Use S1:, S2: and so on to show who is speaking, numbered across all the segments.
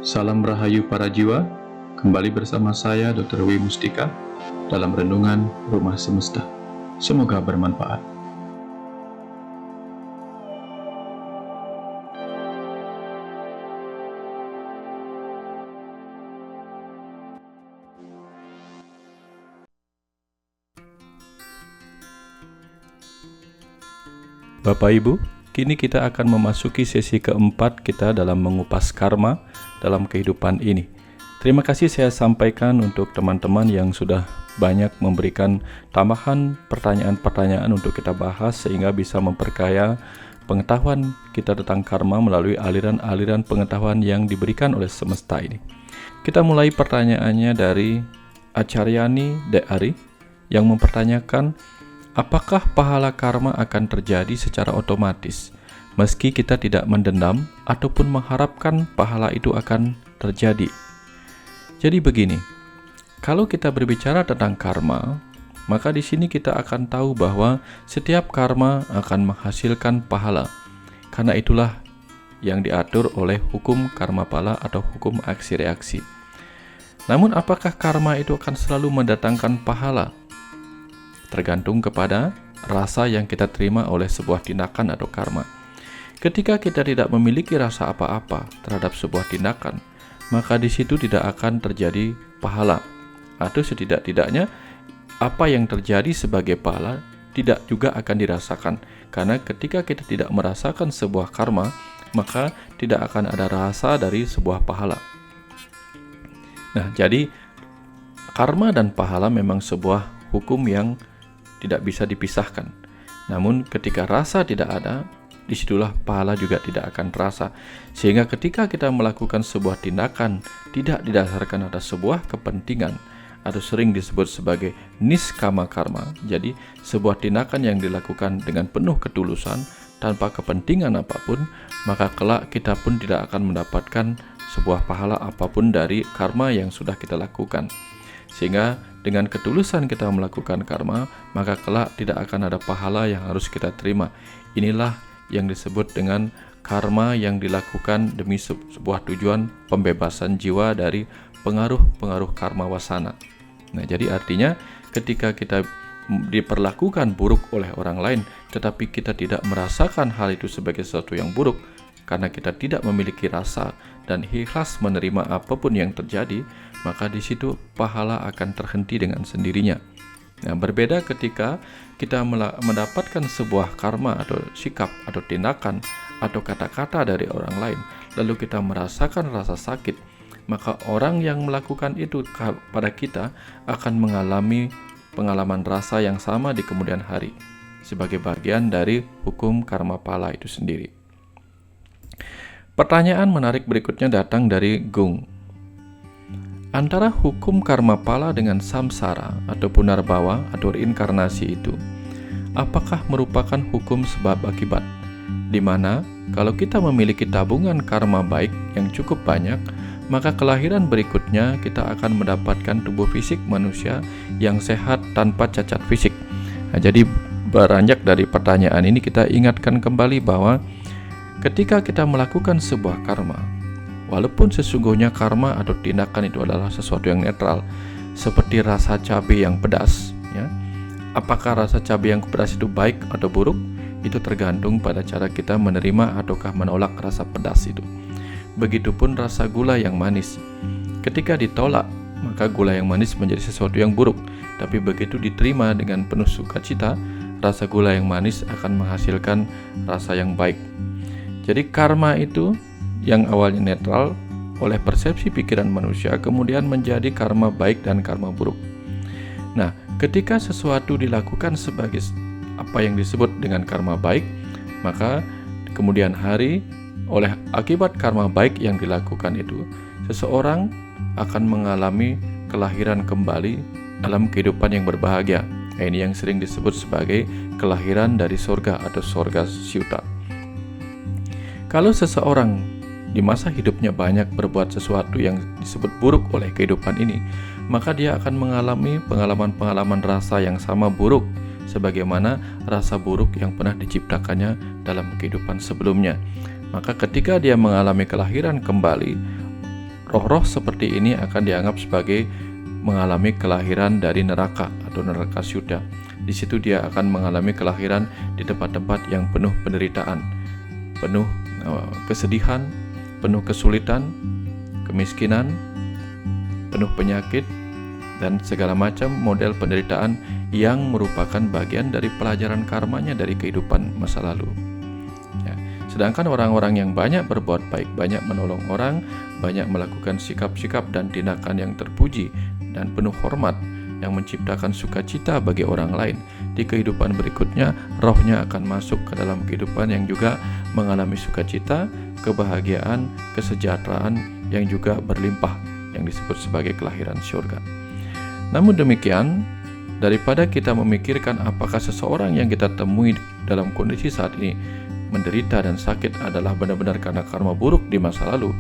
S1: Salam Rahayu para jiwa, kembali bersama saya Dr. W. Mustika dalam Renungan Rumah Semesta. Semoga bermanfaat. Bapak Ibu, kini kita akan memasuki sesi keempat kita dalam mengupas karma dalam kehidupan ini. Terima kasih saya sampaikan untuk teman-teman yang sudah banyak memberikan tambahan pertanyaan-pertanyaan untuk kita bahas sehingga bisa memperkaya pengetahuan kita tentang karma melalui aliran-aliran pengetahuan yang diberikan oleh semesta ini. Kita mulai pertanyaannya dari Acaryani Deari yang mempertanyakan, apakah pahala karma akan terjadi secara otomatis meski kita tidak mendendam ataupun mengharapkan pahala itu akan terjadi? Jadi begini, kalau kita berbicara tentang karma, maka di sini kita akan tahu bahwa setiap karma akan menghasilkan pahala. Karena itulah yang diatur oleh hukum karma pala atau hukum aksi reaksi. Namun apakah karma itu akan selalu mendatangkan pahala? Tergantung kepada rasa yang kita terima oleh sebuah tindakan atau karma. Ketika kita tidak memiliki rasa apa-apa terhadap sebuah tindakan, maka di situ tidak akan terjadi pahala. Atau setidak-tidaknya apa yang terjadi sebagai pahala tidak juga akan dirasakan. Karena ketika kita tidak merasakan sebuah karma, maka tidak akan ada rasa dari sebuah pahala. Nah, jadi karma dan pahala memang sebuah hukum yang tidak bisa dipisahkan. Namun ketika rasa tidak ada, disitulah pahala juga tidak akan terasa. Sehingga ketika kita melakukan sebuah tindakan tidak didasarkan atas sebuah kepentingan atau sering disebut sebagai niskama karma, jadi sebuah tindakan yang dilakukan dengan penuh ketulusan tanpa kepentingan apapun, maka kelak kita pun tidak akan mendapatkan sebuah pahala apapun dari karma yang sudah kita lakukan. Sehingga dengan ketulusan kita melakukan karma, maka kelak tidak akan ada pahala yang harus kita terima. Inilah yang disebut dengan karma yang dilakukan demi sebuah tujuan pembebasan jiwa dari pengaruh-pengaruh karma wasana. Nah, jadi artinya ketika kita diperlakukan buruk oleh orang lain, tetapi kita tidak merasakan hal itu sebagai sesuatu yang buruk, karena kita tidak memiliki rasa dan ikhlas menerima apapun yang terjadi, maka di situ pahala akan terhenti dengan sendirinya. Nah, berbeda ketika kita mendapatkan sebuah karma atau sikap atau tindakan atau kata-kata dari orang lain, lalu kita merasakan rasa sakit, maka orang yang melakukan itu pada kita akan mengalami pengalaman rasa yang sama di kemudian hari, sebagai bagian dari hukum karma pala itu sendiri. Pertanyaan menarik berikutnya datang dari Gung. Antara hukum karma pala dengan samsara atau punarbawa atau reinkarnasi itu, apakah merupakan hukum sebab akibat? Di mana kalau kita memiliki tabungan karma baik yang cukup banyak, maka kelahiran berikutnya kita akan mendapatkan tubuh fisik manusia yang sehat tanpa cacat fisik. Nah, jadi beranjak dari pertanyaan ini kita ingatkan kembali bahwa ketika kita melakukan sebuah karma, walaupun sesungguhnya karma atau tindakan itu adalah sesuatu yang netral, seperti rasa cabai yang pedas, ya. Apakah rasa cabai yang pedas itu baik atau buruk? Itu tergantung pada cara kita menerima ataukah menolak rasa pedas itu. Begitupun rasa gula yang manis. Ketika ditolak, maka gula yang manis menjadi sesuatu yang buruk. Tapi begitu diterima dengan penuh sukacita, rasa gula yang manis akan menghasilkan rasa yang baik. Jadi karma itu yang awalnya netral oleh persepsi pikiran manusia kemudian menjadi karma baik dan karma buruk. Nah, ketika sesuatu dilakukan sebagai apa yang disebut dengan karma baik, maka kemudian hari oleh akibat karma baik yang dilakukan itu, seseorang akan mengalami kelahiran kembali dalam kehidupan yang berbahagia. Nah, ini yang sering disebut sebagai kelahiran dari sorga atau sorga syuta. Kalau seseorang di masa hidupnya banyak berbuat sesuatu yang disebut buruk oleh kehidupan ini, maka dia akan mengalami pengalaman-pengalaman rasa yang sama buruk sebagaimana rasa buruk yang pernah diciptakannya dalam kehidupan sebelumnya. Maka ketika dia mengalami kelahiran kembali, roh-roh seperti ini akan dianggap sebagai mengalami kelahiran dari neraka atau neraka syuda. Di situ dia akan mengalami kelahiran di tempat-tempat yang penuh penderitaan, penuh kesedihan, penuh kesulitan, kemiskinan, penuh penyakit, dan segala macam model penderitaan yang merupakan bagian dari pelajaran karmanya dari kehidupan masa lalu. Ya. Sedangkan orang-orang yang banyak berbuat baik, banyak menolong orang, banyak melakukan sikap-sikap dan tindakan yang terpuji dan penuh hormat, yang menciptakan sukacita bagi orang lain, di kehidupan berikutnya rohnya akan masuk ke dalam kehidupan yang juga mengalami sukacita, kebahagiaan, kesejahteraan yang juga berlimpah, yang disebut sebagai kelahiran surga. Namun demikian, daripada kita memikirkan apakah seseorang yang kita temui dalam kondisi saat ini menderita dan sakit adalah benar-benar karena karma buruk di masa lalu,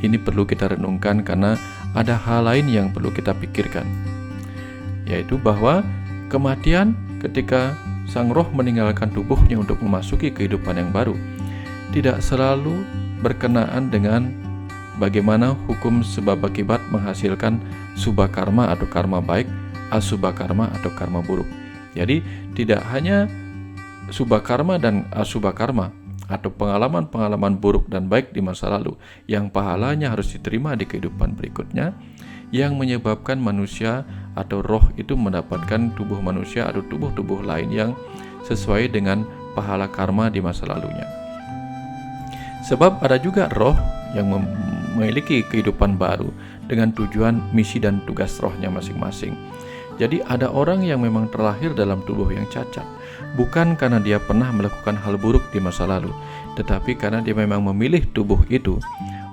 S1: ini perlu kita renungkan karena ada hal lain yang perlu kita pikirkan, yaitu bahwa kematian ketika sang roh meninggalkan tubuhnya untuk memasuki kehidupan yang baru tidak selalu berkenaan dengan bagaimana hukum sebab akibat menghasilkan subha karma atau karma baik, asubha karma atau karma buruk. Jadi tidak hanya subha karma dan asubha karma atau pengalaman-pengalaman buruk dan baik di masa lalu yang pahalanya harus diterima di kehidupan berikutnya yang menyebabkan manusia atau roh itu mendapatkan tubuh manusia atau tubuh-tubuh lain yang sesuai dengan pahala karma di masa lalunya. Sebab ada juga roh yang memiliki kehidupan baru dengan tujuan, misi, dan tugas rohnya masing-masing. Jadi ada orang yang memang terlahir dalam tubuh yang cacat, bukan karena dia pernah melakukan hal buruk di masa lalu, tetapi karena dia memang memilih tubuh itu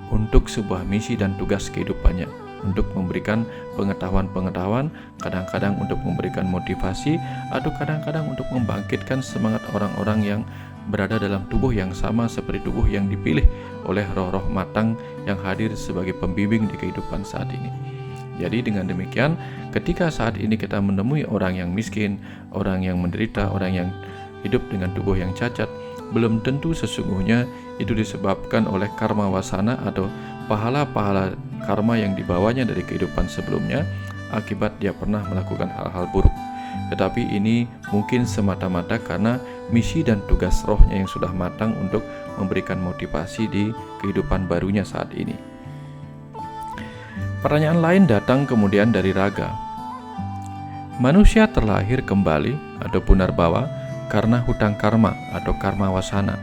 S1: untuk sebuah misi dan tugas kehidupannya, untuk memberikan pengetahuan-pengetahuan, kadang-kadang untuk memberikan motivasi, atau kadang-kadang untuk membangkitkan semangat orang-orang yang berada dalam tubuh yang sama seperti tubuh yang dipilih oleh roh-roh matang yang hadir sebagai pembimbing di kehidupan saat ini. Jadi dengan demikian, ketika saat ini kita menemui orang yang miskin, orang yang menderita, orang yang hidup dengan tubuh yang cacat, belum tentu sesungguhnya itu disebabkan oleh karma wasana atau pahala-pahala karma yang dibawanya dari kehidupan sebelumnya akibat dia pernah melakukan hal-hal buruk. Tetapi ini mungkin semata-mata karena misi dan tugas rohnya yang sudah matang untuk memberikan motivasi di kehidupan barunya saat ini. Pertanyaan lain datang kemudian dari Raga. Manusia terlahir kembali atau punarbawa karena hutang karma atau karma wasana.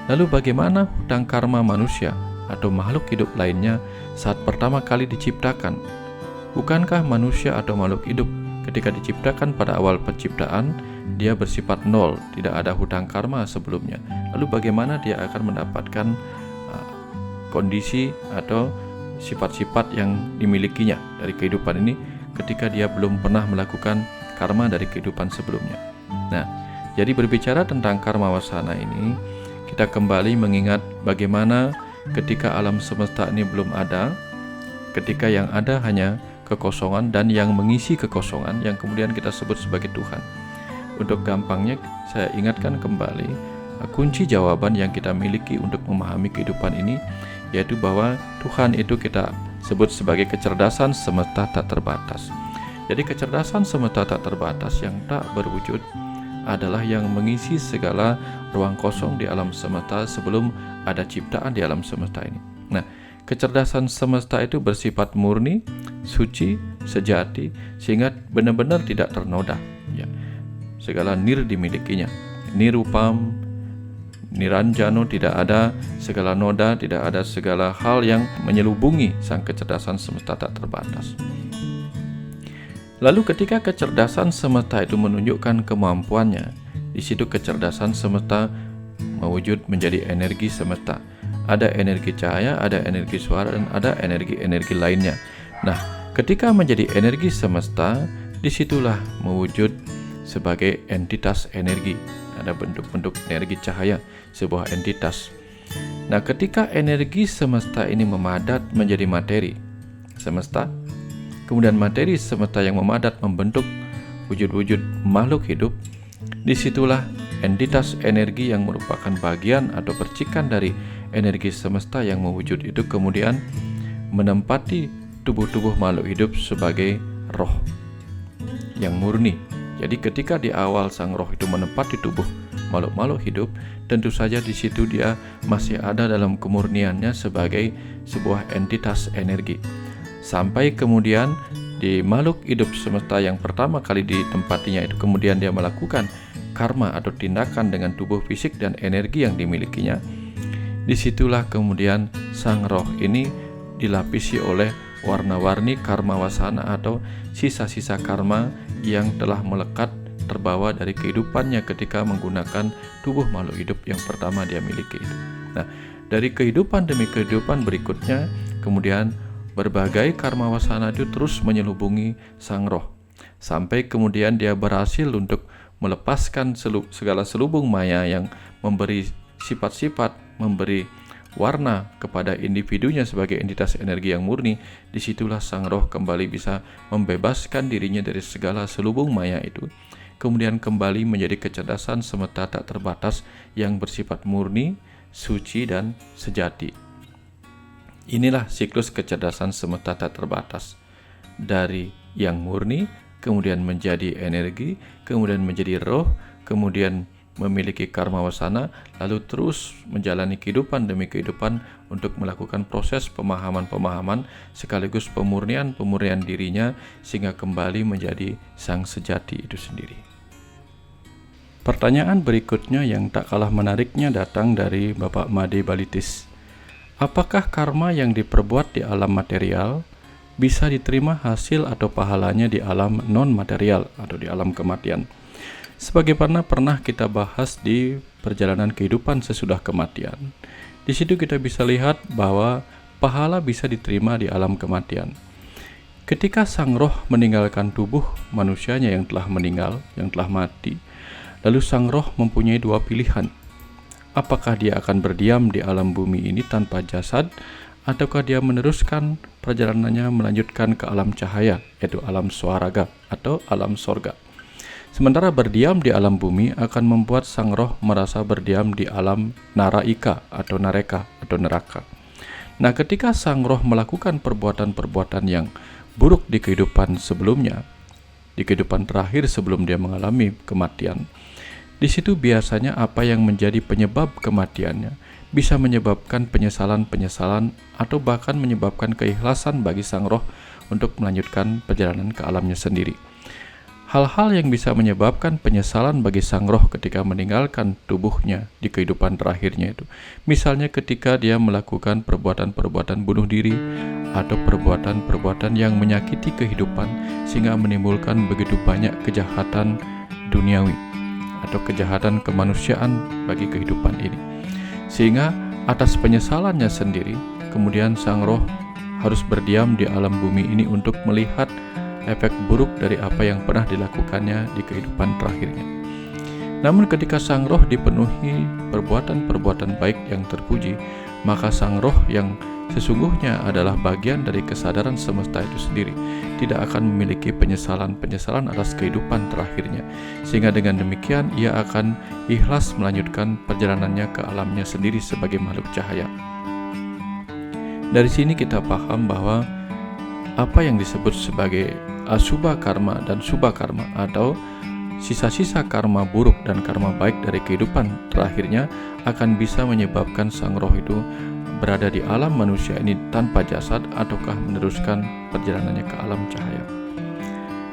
S1: Lalu bagaimana hutang karma manusia atau makhluk hidup lainnya saat pertama kali diciptakan? Bukankah manusia atau makhluk hidup ketika diciptakan pada awal penciptaan dia bersifat nol, tidak ada hutang karma sebelumnya? Lalu bagaimana dia akan mendapatkan kondisi atau sifat-sifat yang dimilikinya dari kehidupan ini ketika dia belum pernah melakukan karma dari kehidupan sebelumnya? Nah, jadi berbicara tentang karma wasana ini, kita kembali mengingat bagaimana ketika alam semesta ini belum ada, ketika yang ada hanya kekosongan dan yang mengisi kekosongan yang kemudian kita sebut sebagai Tuhan. Untuk gampangnya saya ingatkan kembali kunci jawaban yang kita miliki untuk memahami kehidupan ini, yaitu bahwa Tuhan itu kita sebut sebagai kecerdasan semesta tak terbatas. Jadi kecerdasan semesta tak terbatas yang tak berwujud adalah yang mengisi segala ruang kosong di alam semesta sebelum ada ciptaan di alam semesta ini. Nah, kecerdasan semesta itu bersifat murni, suci, sejati, sehingga benar-benar tidak ternoda. Ya, segala nir dimilikinya. Nirupam, niranjano, tidak ada segala noda, tidak ada segala hal yang menyelubungi sang kecerdasan semesta tak terbatas. Lalu ketika kecerdasan semesta itu menunjukkan kemampuannya, di situ kecerdasan semesta mewujud menjadi energi semesta. Ada energi cahaya, ada energi suara, dan ada energi-energi lainnya. Nah, ketika menjadi energi semesta, disitulah mewujud sebagai entitas energi. Ada bentuk-bentuk energi cahaya, sebuah entitas. Nah, ketika energi semesta ini memadat menjadi materi semesta, kemudian materi semesta yang memadat membentuk wujud-wujud makhluk hidup, disitulah entitas energi yang merupakan bagian atau percikan dari energi semesta yang mewujud itu kemudian menempati tubuh-tubuh makhluk hidup sebagai roh yang murni. Jadi ketika di awal sang roh itu menempati tubuh makhluk-makhluk hidup, tentu saja di situ dia masih ada dalam kemurniannya sebagai sebuah entitas energi. Sampai kemudian di makhluk hidup semesta yang pertama kali ditempatinya itu, kemudian dia melakukan karma atau tindakan dengan tubuh fisik dan energi yang dimilikinya. Disitulah kemudian sang roh ini dilapisi oleh warna-warni karma wasana atau sisa-sisa karma yang telah melekat terbawa dari kehidupannya ketika menggunakan tubuh makhluk hidup yang pertama dia miliki itu. Nah, dari kehidupan demi kehidupan berikutnya, kemudian berbagai karma wasana itu terus menyelubungi sang roh, sampai kemudian dia berhasil untuk melepaskan segala selubung maya yang memberi sifat-sifat, memberi warna kepada individunya sebagai entitas energi yang murni. Disitulah sang roh kembali bisa membebaskan dirinya dari segala selubung maya itu, kemudian kembali menjadi kecerdasan semesta tak terbatas yang bersifat murni, suci, dan sejati. Inilah siklus kecerdasan semesta tak terbatas, dari yang murni kemudian menjadi energi, kemudian menjadi roh, kemudian memiliki karma wasana, lalu terus menjalani kehidupan demi kehidupan untuk melakukan proses pemahaman-pemahaman sekaligus pemurnian dirinya sehingga kembali menjadi sang sejati itu sendiri. Pertanyaan berikutnya yang tak kalah menariknya datang dari Bapak Made Balitis. Apakah karma yang diperbuat di alam material bisa diterima hasil atau pahalanya di alam non-material atau di alam kematian? Sebagaimana pernah kita bahas di perjalanan kehidupan sesudah kematian. Di situ kita bisa lihat bahwa pahala bisa diterima di alam kematian. Ketika sang roh meninggalkan tubuh manusianya yang telah meninggal, yang telah mati, lalu sang roh mempunyai dua pilihan. Apakah dia akan berdiam di alam bumi ini tanpa jasad, ataukah dia meneruskan perjalanannya melanjutkan ke alam cahaya, yaitu alam swaraga atau alam sorga. Sementara berdiam di alam bumi akan membuat sang roh merasa berdiam di alam naraika atau nareka atau neraka. Nah, ketika sang roh melakukan perbuatan-perbuatan yang buruk di kehidupan sebelumnya, di kehidupan terakhir sebelum dia mengalami kematian, di situ biasanya apa yang menjadi penyebab kematiannya bisa menyebabkan penyesalan-penyesalan atau bahkan menyebabkan keikhlasan bagi sang roh untuk melanjutkan perjalanan ke alamnya sendiri. Hal-hal yang bisa menyebabkan penyesalan bagi sang roh ketika meninggalkan tubuhnya di kehidupan terakhirnya itu, misalnya ketika dia melakukan perbuatan-perbuatan bunuh diri atau perbuatan-perbuatan yang menyakiti kehidupan sehingga menimbulkan begitu banyak kejahatan duniawi atau kejahatan kemanusiaan bagi kehidupan ini, sehingga atas penyesalannya sendiri kemudian sang roh harus berdiam di alam bumi ini untuk melihat efek buruk dari apa yang pernah dilakukannya di kehidupan terakhirnya. Namun ketika sang roh dipenuhi perbuatan-perbuatan baik yang terpuji, maka sang roh yang sesungguhnya adalah bagian dari kesadaran semesta itu sendiri tidak akan memiliki penyesalan-penyesalan atas kehidupan terakhirnya, sehingga dengan demikian ia akan ikhlas melanjutkan perjalanannya ke alamnya sendiri sebagai makhluk cahaya. Dari sini kita paham bahwa apa yang disebut sebagai asubha karma dan subha karma atau sisa-sisa karma buruk dan karma baik dari kehidupan terakhirnya akan bisa menyebabkan sang roh itu berada di alam manusia ini tanpa jasad ataukah meneruskan perjalanannya ke alam cahaya.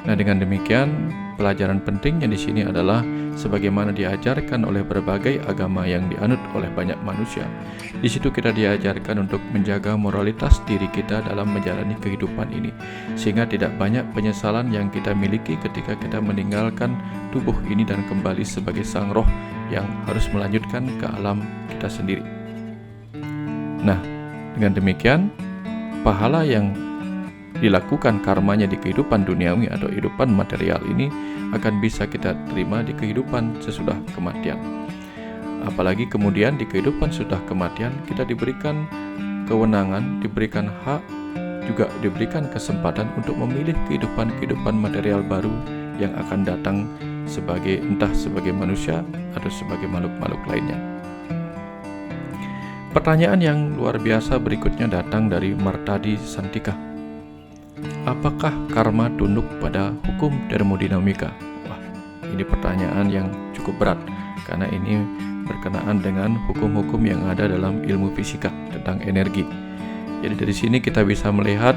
S1: Nah, dengan demikian pelajaran pentingnya di sini adalah sebagaimana diajarkan oleh berbagai agama yang dianut oleh banyak manusia. Di situ kita diajarkan untuk menjaga moralitas diri kita dalam menjalani kehidupan ini, sehingga tidak banyak penyesalan yang kita miliki ketika kita meninggalkan tubuh ini dan kembali sebagai sang roh yang harus melanjutkan ke alam kita sendiri. Nah, dengan demikian pahala yang dilakukan karmanya di kehidupan duniawi atau kehidupan material ini akan bisa kita terima di kehidupan sesudah kematian. Apalagi kemudian di kehidupan sesudah kematian kita diberikan kewenangan, diberikan hak, juga diberikan kesempatan untuk memilih kehidupan-kehidupan material baru yang akan datang entah sebagai manusia atau sebagai makhluk-makhluk lainnya. Pertanyaan yang luar biasa berikutnya datang dari Martadi Santika. Apakah karma tunduk pada hukum termodinamika? Wah, ini pertanyaan yang cukup berat karena ini berkenaan dengan hukum-hukum yang ada dalam ilmu fisika tentang energi. Jadi dari sini kita bisa melihat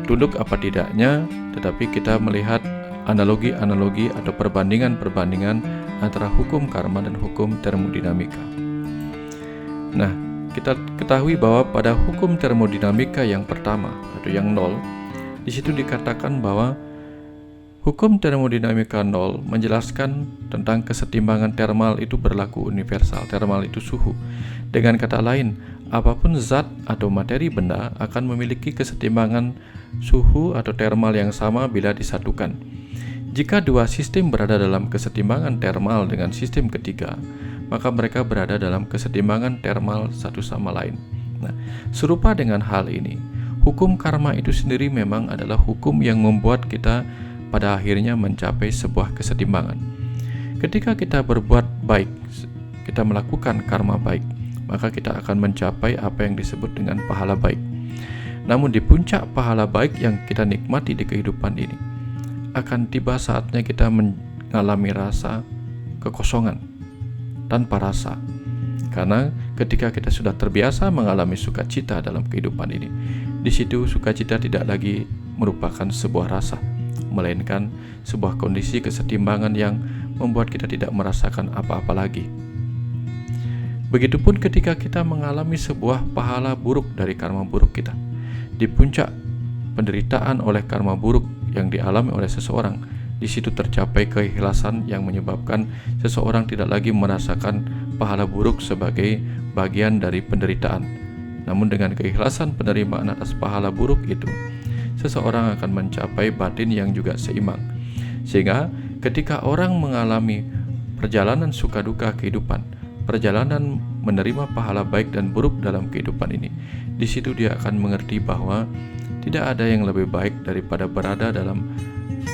S1: tunduk apa tidaknya, tetapi kita melihat analogi-analogi atau perbandingan-perbandingan antara hukum karma dan hukum termodinamika. Nah, kita ketahui bahwa pada hukum termodinamika yang pertama atau yang nol, di situ dikatakan bahwa hukum termodinamika nol menjelaskan tentang kesetimbangan termal itu berlaku universal. Termal itu suhu. Dengan kata lain, apapun zat atau materi benda akan memiliki kesetimbangan suhu atau termal yang sama bila disatukan. Jika dua sistem berada dalam kesetimbangan termal dengan sistem ketiga, maka mereka berada dalam kesetimbangan termal satu sama lain. Nah, serupa dengan hal ini, hukum karma itu sendiri memang adalah hukum yang membuat kita pada akhirnya mencapai sebuah kesetimbangan. Ketika kita berbuat baik, kita melakukan karma baik, maka kita akan mencapai apa yang disebut dengan pahala baik. Namun di puncak pahala baik yang kita nikmati di kehidupan ini, akan tiba saatnya kita mengalami rasa kekosongan, tanpa rasa. Karena ketika kita sudah terbiasa mengalami sukacita dalam kehidupan ini, di situ sukacita tidak lagi merupakan sebuah rasa, melainkan sebuah kondisi kesetimbangan yang membuat kita tidak merasakan apa-apa lagi. Begitupun ketika kita mengalami sebuah pahala buruk dari karma buruk kita. Di puncak penderitaan oleh karma buruk yang dialami oleh seseorang, di situ tercapai keikhlasan yang menyebabkan seseorang tidak lagi merasakan pahala buruk sebagai bagian dari penderitaan. Namun dengan keikhlasan penerimaan atas pahala buruk itu, seseorang akan mencapai batin yang juga seimbang. Sehingga ketika orang mengalami perjalanan suka duka kehidupan, perjalanan menerima pahala baik dan buruk dalam kehidupan ini, di situ dia akan mengerti bahwa tidak ada yang lebih baik daripada berada dalam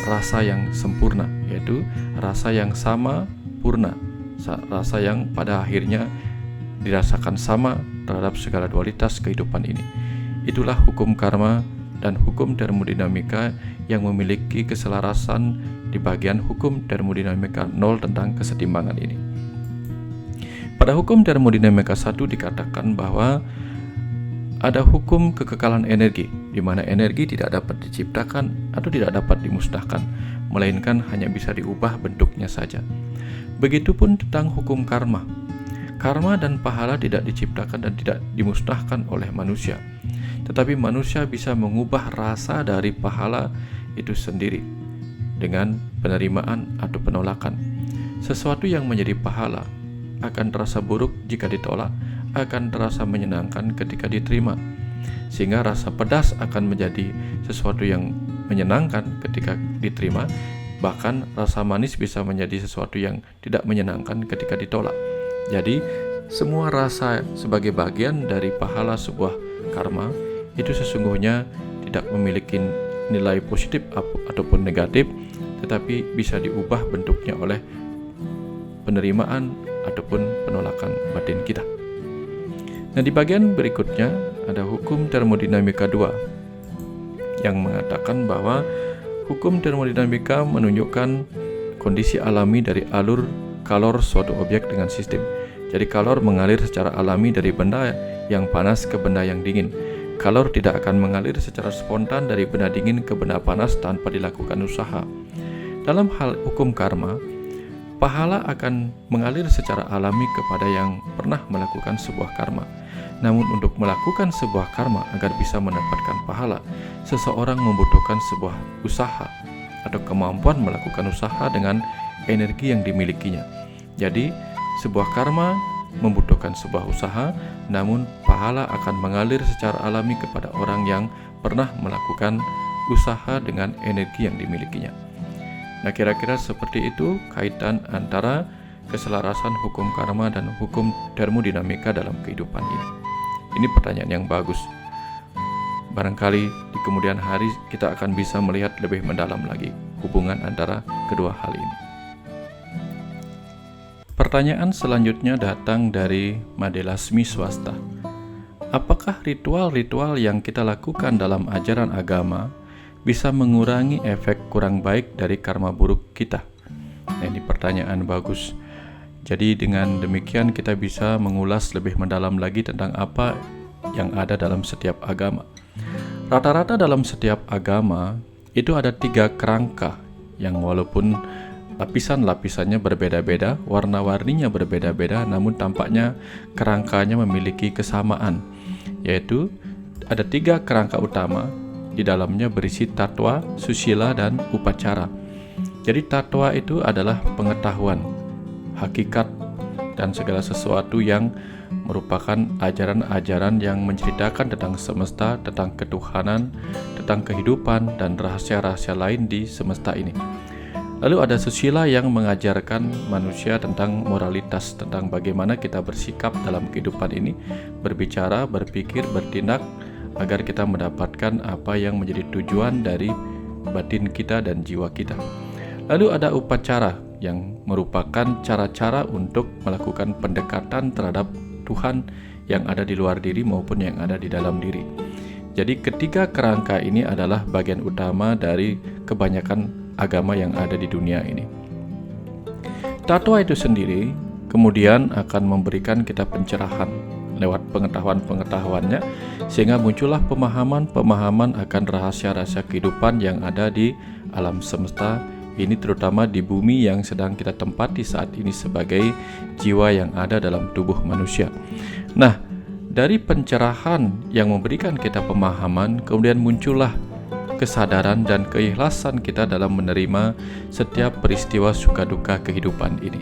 S1: rasa yang sempurna, yaitu rasa yang sama purna, rasa yang pada akhirnya dirasakan sama terhadap segala dualitas kehidupan ini. Itulah hukum karma dan hukum termodinamika yang memiliki keselarasan di bagian hukum termodinamika nol tentang kesetimbangan ini. Pada hukum termodinamika 1 dikatakan bahwa ada hukum kekekalan energi, di mana energi tidak dapat diciptakan atau tidak dapat dimusnahkan, melainkan hanya bisa diubah bentuknya saja. Begitupun tentang hukum karma. Karma dan pahala tidak diciptakan dan tidak dimusnahkan oleh manusia, tetapi manusia bisa mengubah rasa dari pahala itu sendiri dengan penerimaan atau penolakan. Sesuatu yang menjadi pahala akan terasa buruk jika ditolak, akan terasa menyenangkan ketika diterima, sehingga rasa pedas akan menjadi sesuatu yang menyenangkan ketika diterima, bahkan rasa manis bisa menjadi sesuatu yang tidak menyenangkan ketika ditolak. Jadi semua rasa sebagai bagian dari pahala sebuah karma itu sesungguhnya tidak memiliki nilai positif ataupun negatif, tetapi bisa diubah bentuknya oleh penerimaan ataupun penolakan batin kita. Nah, di bagian berikutnya ada hukum termodinamika 2 yang mengatakan bahwa hukum termodinamika menunjukkan kondisi alami dari alur kalor suatu objek dengan sistem. Jadi kalor mengalir secara alami dari benda yang panas ke benda yang dingin. Kalor tidak akan mengalir secara spontan dari benda dingin ke benda panas tanpa dilakukan usaha. Dalam hal hukum karma, pahala akan mengalir secara alami kepada yang pernah melakukan sebuah karma. Namun untuk melakukan sebuah karma agar bisa mendapatkan pahala, seseorang membutuhkan sebuah usaha atau kemampuan melakukan usaha dengan energi yang dimilikinya. Jadi, sebuah karma membutuhkan sebuah usaha, namun pahala akan mengalir secara alami kepada orang yang pernah melakukan usaha dengan energi yang dimilikinya. Nah, kira-kira seperti itu kaitan antara keselarasan hukum karma dan hukum termodinamika dalam kehidupan ini. Ini pertanyaan yang bagus. Barangkali di kemudian hari kita akan bisa melihat lebih mendalam lagi hubungan antara kedua hal ini. Pertanyaan selanjutnya datang dari Madelasmi Swasta. Apakah ritual-ritual yang kita lakukan dalam ajaran agama bisa mengurangi efek kurang baik dari karma buruk kita? Nah, ini pertanyaan bagus. Jadi dengan demikian kita bisa mengulas lebih mendalam lagi tentang apa yang ada dalam setiap agama. Rata-rata dalam setiap agama itu ada 3 kerangka yang walaupun lapisan-lapisannya berbeda-beda, warna-warninya berbeda-beda, namun tampaknya kerangkanya memiliki kesamaan, yaitu ada 3 kerangka utama. Di dalamnya berisi tatwa, susila, dan upacara. Jadi tatwa itu adalah pengetahuan, hakikat, dan segala sesuatu yang merupakan ajaran-ajaran yang menceritakan tentang semesta, tentang ketuhanan, tentang kehidupan, dan rahasia-rahasia lain di semesta ini. Lalu ada susila yang mengajarkan manusia tentang moralitas, tentang bagaimana kita bersikap dalam kehidupan ini, berbicara, berpikir, bertindak, agar kita mendapatkan apa yang menjadi tujuan dari batin kita dan jiwa kita. Lalu ada upacara yang merupakan cara-cara untuk melakukan pendekatan terhadap Tuhan yang ada di luar diri maupun yang ada di dalam diri. Jadi ketiga kerangka ini adalah bagian utama dari kebanyakan agama yang ada di dunia ini. Tatwa itu sendiri kemudian akan memberikan kita pencerahan lewat pengetahuan-pengetahuannya, sehingga muncullah pemahaman-pemahaman akan rahasia-rahasia kehidupan yang ada di alam semesta ini, terutama di bumi yang sedang kita tempati saat ini sebagai jiwa yang ada dalam tubuh manusia. Nah, dari pencerahan yang memberikan kita pemahaman, kemudian muncullah kesadaran dan keikhlasan kita dalam menerima setiap peristiwa suka duka kehidupan ini.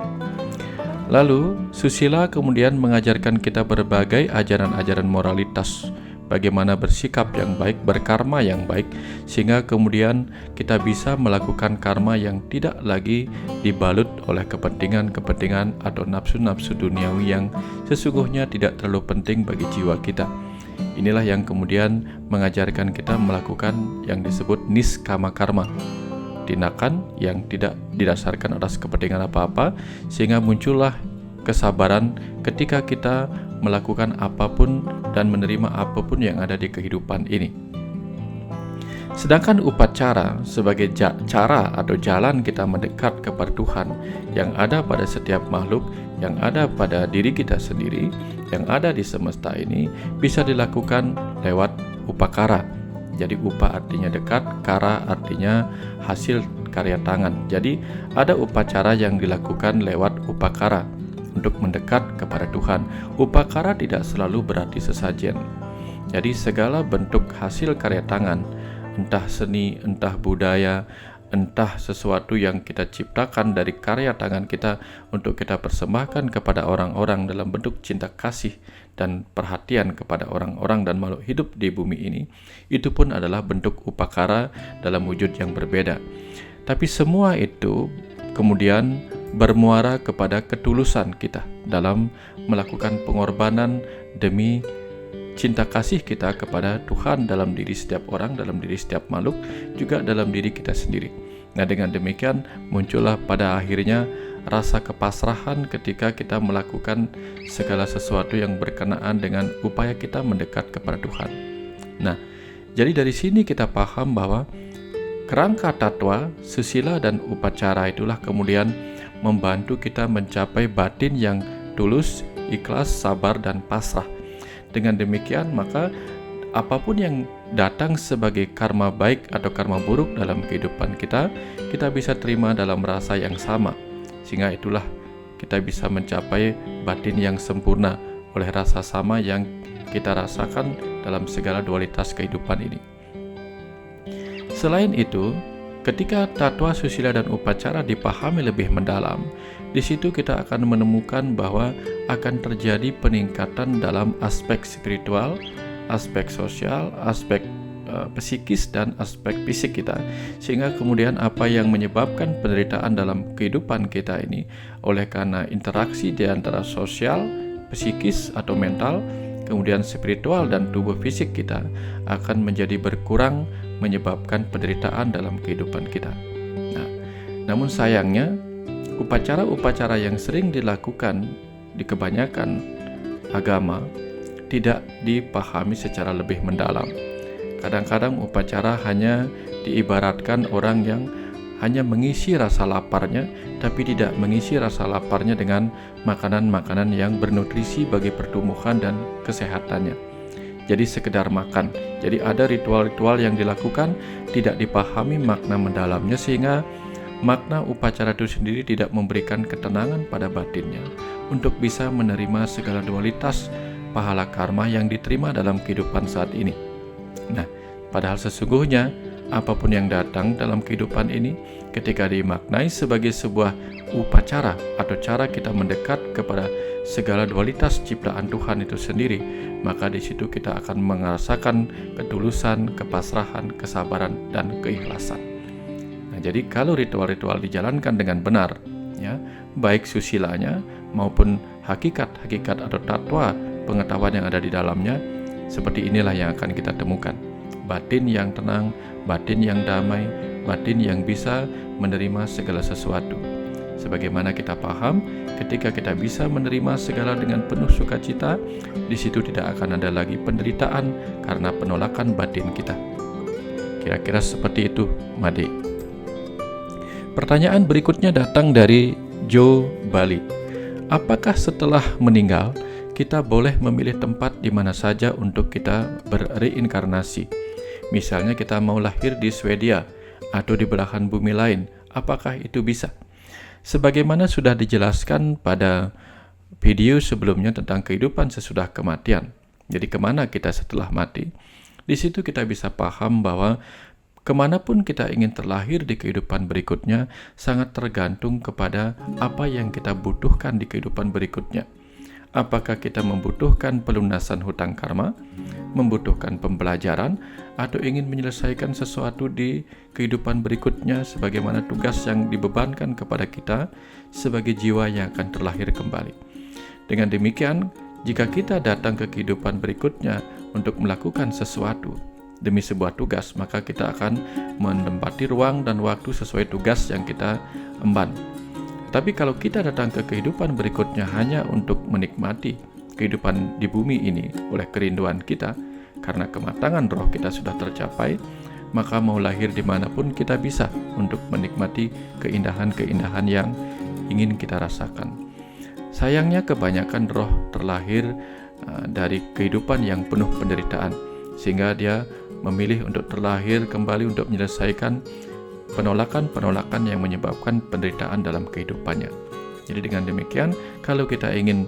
S1: Lalu, susila kemudian mengajarkan kita berbagai ajaran-ajaran moralitas, bagaimana bersikap yang baik, berkarma yang baik, sehingga kemudian kita bisa melakukan karma yang tidak lagi dibalut oleh kepentingan-kepentingan atau nafsu-nafsu duniawi yang sesungguhnya tidak terlalu penting bagi jiwa kita. Inilah yang kemudian mengajarkan kita melakukan yang disebut niskama karma, tindakan yang tidak didasarkan atas kepentingan apa-apa, sehingga muncullah kesabaran ketika kita melakukan apapun dan menerima apapun yang ada di kehidupan ini. Sedangkan upacara sebagai cara atau jalan kita mendekat kepada Tuhan yang ada pada setiap makhluk, yang ada pada diri kita sendiri, yang ada di semesta ini, bisa dilakukan lewat upakara. Jadi upa artinya dekat, kara artinya hasil karya tangan. Jadi ada upacara yang dilakukan lewat upakara untuk mendekat kepada Tuhan. Upakara tidak selalu berarti sesajen. Jadi segala bentuk hasil karya tangan, entah seni, entah budaya, entah sesuatu yang kita ciptakan dari karya tangan kita untuk kita persembahkan kepada orang-orang dalam bentuk cinta kasih dan perhatian kepada orang-orang dan makhluk hidup di bumi ini, itu pun adalah bentuk upakara dalam wujud yang berbeda. Tapi semua itu kemudian bermuara kepada ketulusan kita dalam melakukan pengorbanan demi cinta kasih kita kepada Tuhan dalam diri setiap orang, dalam diri setiap makhluk, juga dalam diri kita sendiri. Nah, dengan demikian muncullah pada akhirnya rasa kepasrahan ketika kita melakukan segala sesuatu yang berkenaan dengan upaya kita mendekat kepada Tuhan. Nah, jadi dari sini kita paham bahwa kerangka tatwa, susila, dan upacara itulah kemudian membantu kita mencapai batin yang tulus, ikhlas, sabar, dan pasrah. Dengan demikian, maka apapun yang datang sebagai karma baik atau karma buruk dalam kehidupan kita, kita bisa terima dalam rasa yang sama. Sehingga itulah kita bisa mencapai batin yang sempurna oleh rasa sama yang kita rasakan dalam segala dualitas kehidupan ini. Selain itu, ketika tatwa, susila, dan upacara dipahami lebih mendalam, di situ kita akan menemukan bahwa akan terjadi peningkatan dalam aspek spiritual, aspek sosial, aspek psikis, dan aspek fisik kita, sehingga kemudian apa yang menyebabkan penderitaan dalam kehidupan kita ini oleh karena interaksi di antara sosial, psikis atau mental, kemudian spiritual dan tubuh fisik kita akan menjadi berkurang, menyebabkan penderitaan dalam kehidupan kita. Nah, namun sayangnya Upacara-upacara yang sering dilakukan di kebanyakan agama tidak dipahami secara lebih mendalam. Kadang-kadang upacara hanya diibaratkan orang yang hanya mengisi rasa laparnya, tapi tidak mengisi rasa laparnya dengan makanan-makanan yang bernutrisi bagi pertumbuhan dan kesehatannya. Jadi sekedar makan. Jadi ada ritual-ritual yang dilakukan tidak dipahami makna mendalamnya, sehingga makna upacara itu sendiri tidak memberikan ketenangan pada batinnya untuk bisa menerima segala dualitas pahala karma yang diterima dalam kehidupan saat ini. Nah, padahal sesungguhnya apapun yang datang dalam kehidupan ini, ketika dimaknai sebagai sebuah upacara atau cara kita mendekat kepada segala dualitas ciptaan Tuhan itu sendiri, maka di situ kita akan merasakan ketulusan, kepasrahan, kesabaran, dan keikhlasan. Nah, jadi kalau ritual-ritual dijalankan dengan benar, ya, baik susilanya maupun hakikat-hakikat atau tatwa pengetahuan yang ada di dalamnya, seperti inilah yang akan kita temukan. Batin yang tenang, batin yang damai, batin yang bisa menerima segala sesuatu. Sebagaimana kita paham, ketika kita bisa menerima segala dengan penuh sukacita, di situ tidak akan ada lagi penderitaan karena penolakan batin kita. Kira-kira seperti itu, Made. Pertanyaan berikutnya datang dari Joe Bali. Apakah setelah meninggal, kita boleh memilih tempat di mana saja untuk kita berreinkarnasi? Misalnya kita mau lahir di Swedia atau di belahan bumi lain, apakah itu bisa? Sebagaimana sudah dijelaskan pada video sebelumnya tentang kehidupan sesudah kematian. Jadi kemana kita setelah mati? Di situ kita bisa paham bahwa kemanapun kita ingin terlahir di kehidupan berikutnya sangat tergantung kepada apa yang kita butuhkan di kehidupan berikutnya. Apakah kita membutuhkan pelunasan hutang karma, membutuhkan pembelajaran, atau ingin menyelesaikan sesuatu di kehidupan berikutnya sebagaimana tugas yang dibebankan kepada kita sebagai jiwa yang akan terlahir kembali. Dengan demikian, jika kita datang ke kehidupan berikutnya untuk melakukan sesuatu demi sebuah tugas, maka kita akan menempati ruang dan waktu sesuai tugas yang kita emban. Tapi kalau kita datang ke kehidupan berikutnya hanya untuk menikmati kehidupan di bumi ini oleh kerinduan kita, karena kematangan roh kita sudah tercapai, maka mau lahir dimanapun kita bisa untuk menikmati keindahan-keindahan yang ingin kita rasakan. Sayangnya kebanyakan roh terlahir dari kehidupan yang penuh penderitaan, sehingga dia memilih untuk terlahir kembali untuk menyelesaikan penolakan-penolakan yang menyebabkan penderitaan dalam kehidupannya. Jadi dengan demikian, kalau kita ingin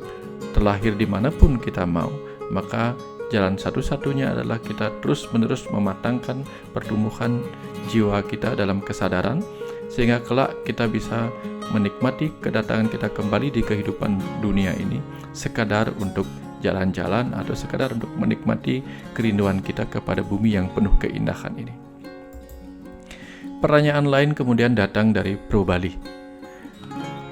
S1: terlahir dimanapun kita mau, maka jalan satu-satunya adalah kita terus-menerus mematangkan pertumbuhan jiwa kita dalam kesadaran, sehingga kelak kita bisa menikmati kedatangan kita kembali di kehidupan dunia ini sekadar untuk jalan-jalan atau sekadar untuk menikmati kerinduan kita kepada bumi yang penuh keindahan ini. Pertanyaan lain kemudian datang dari Pro Bali.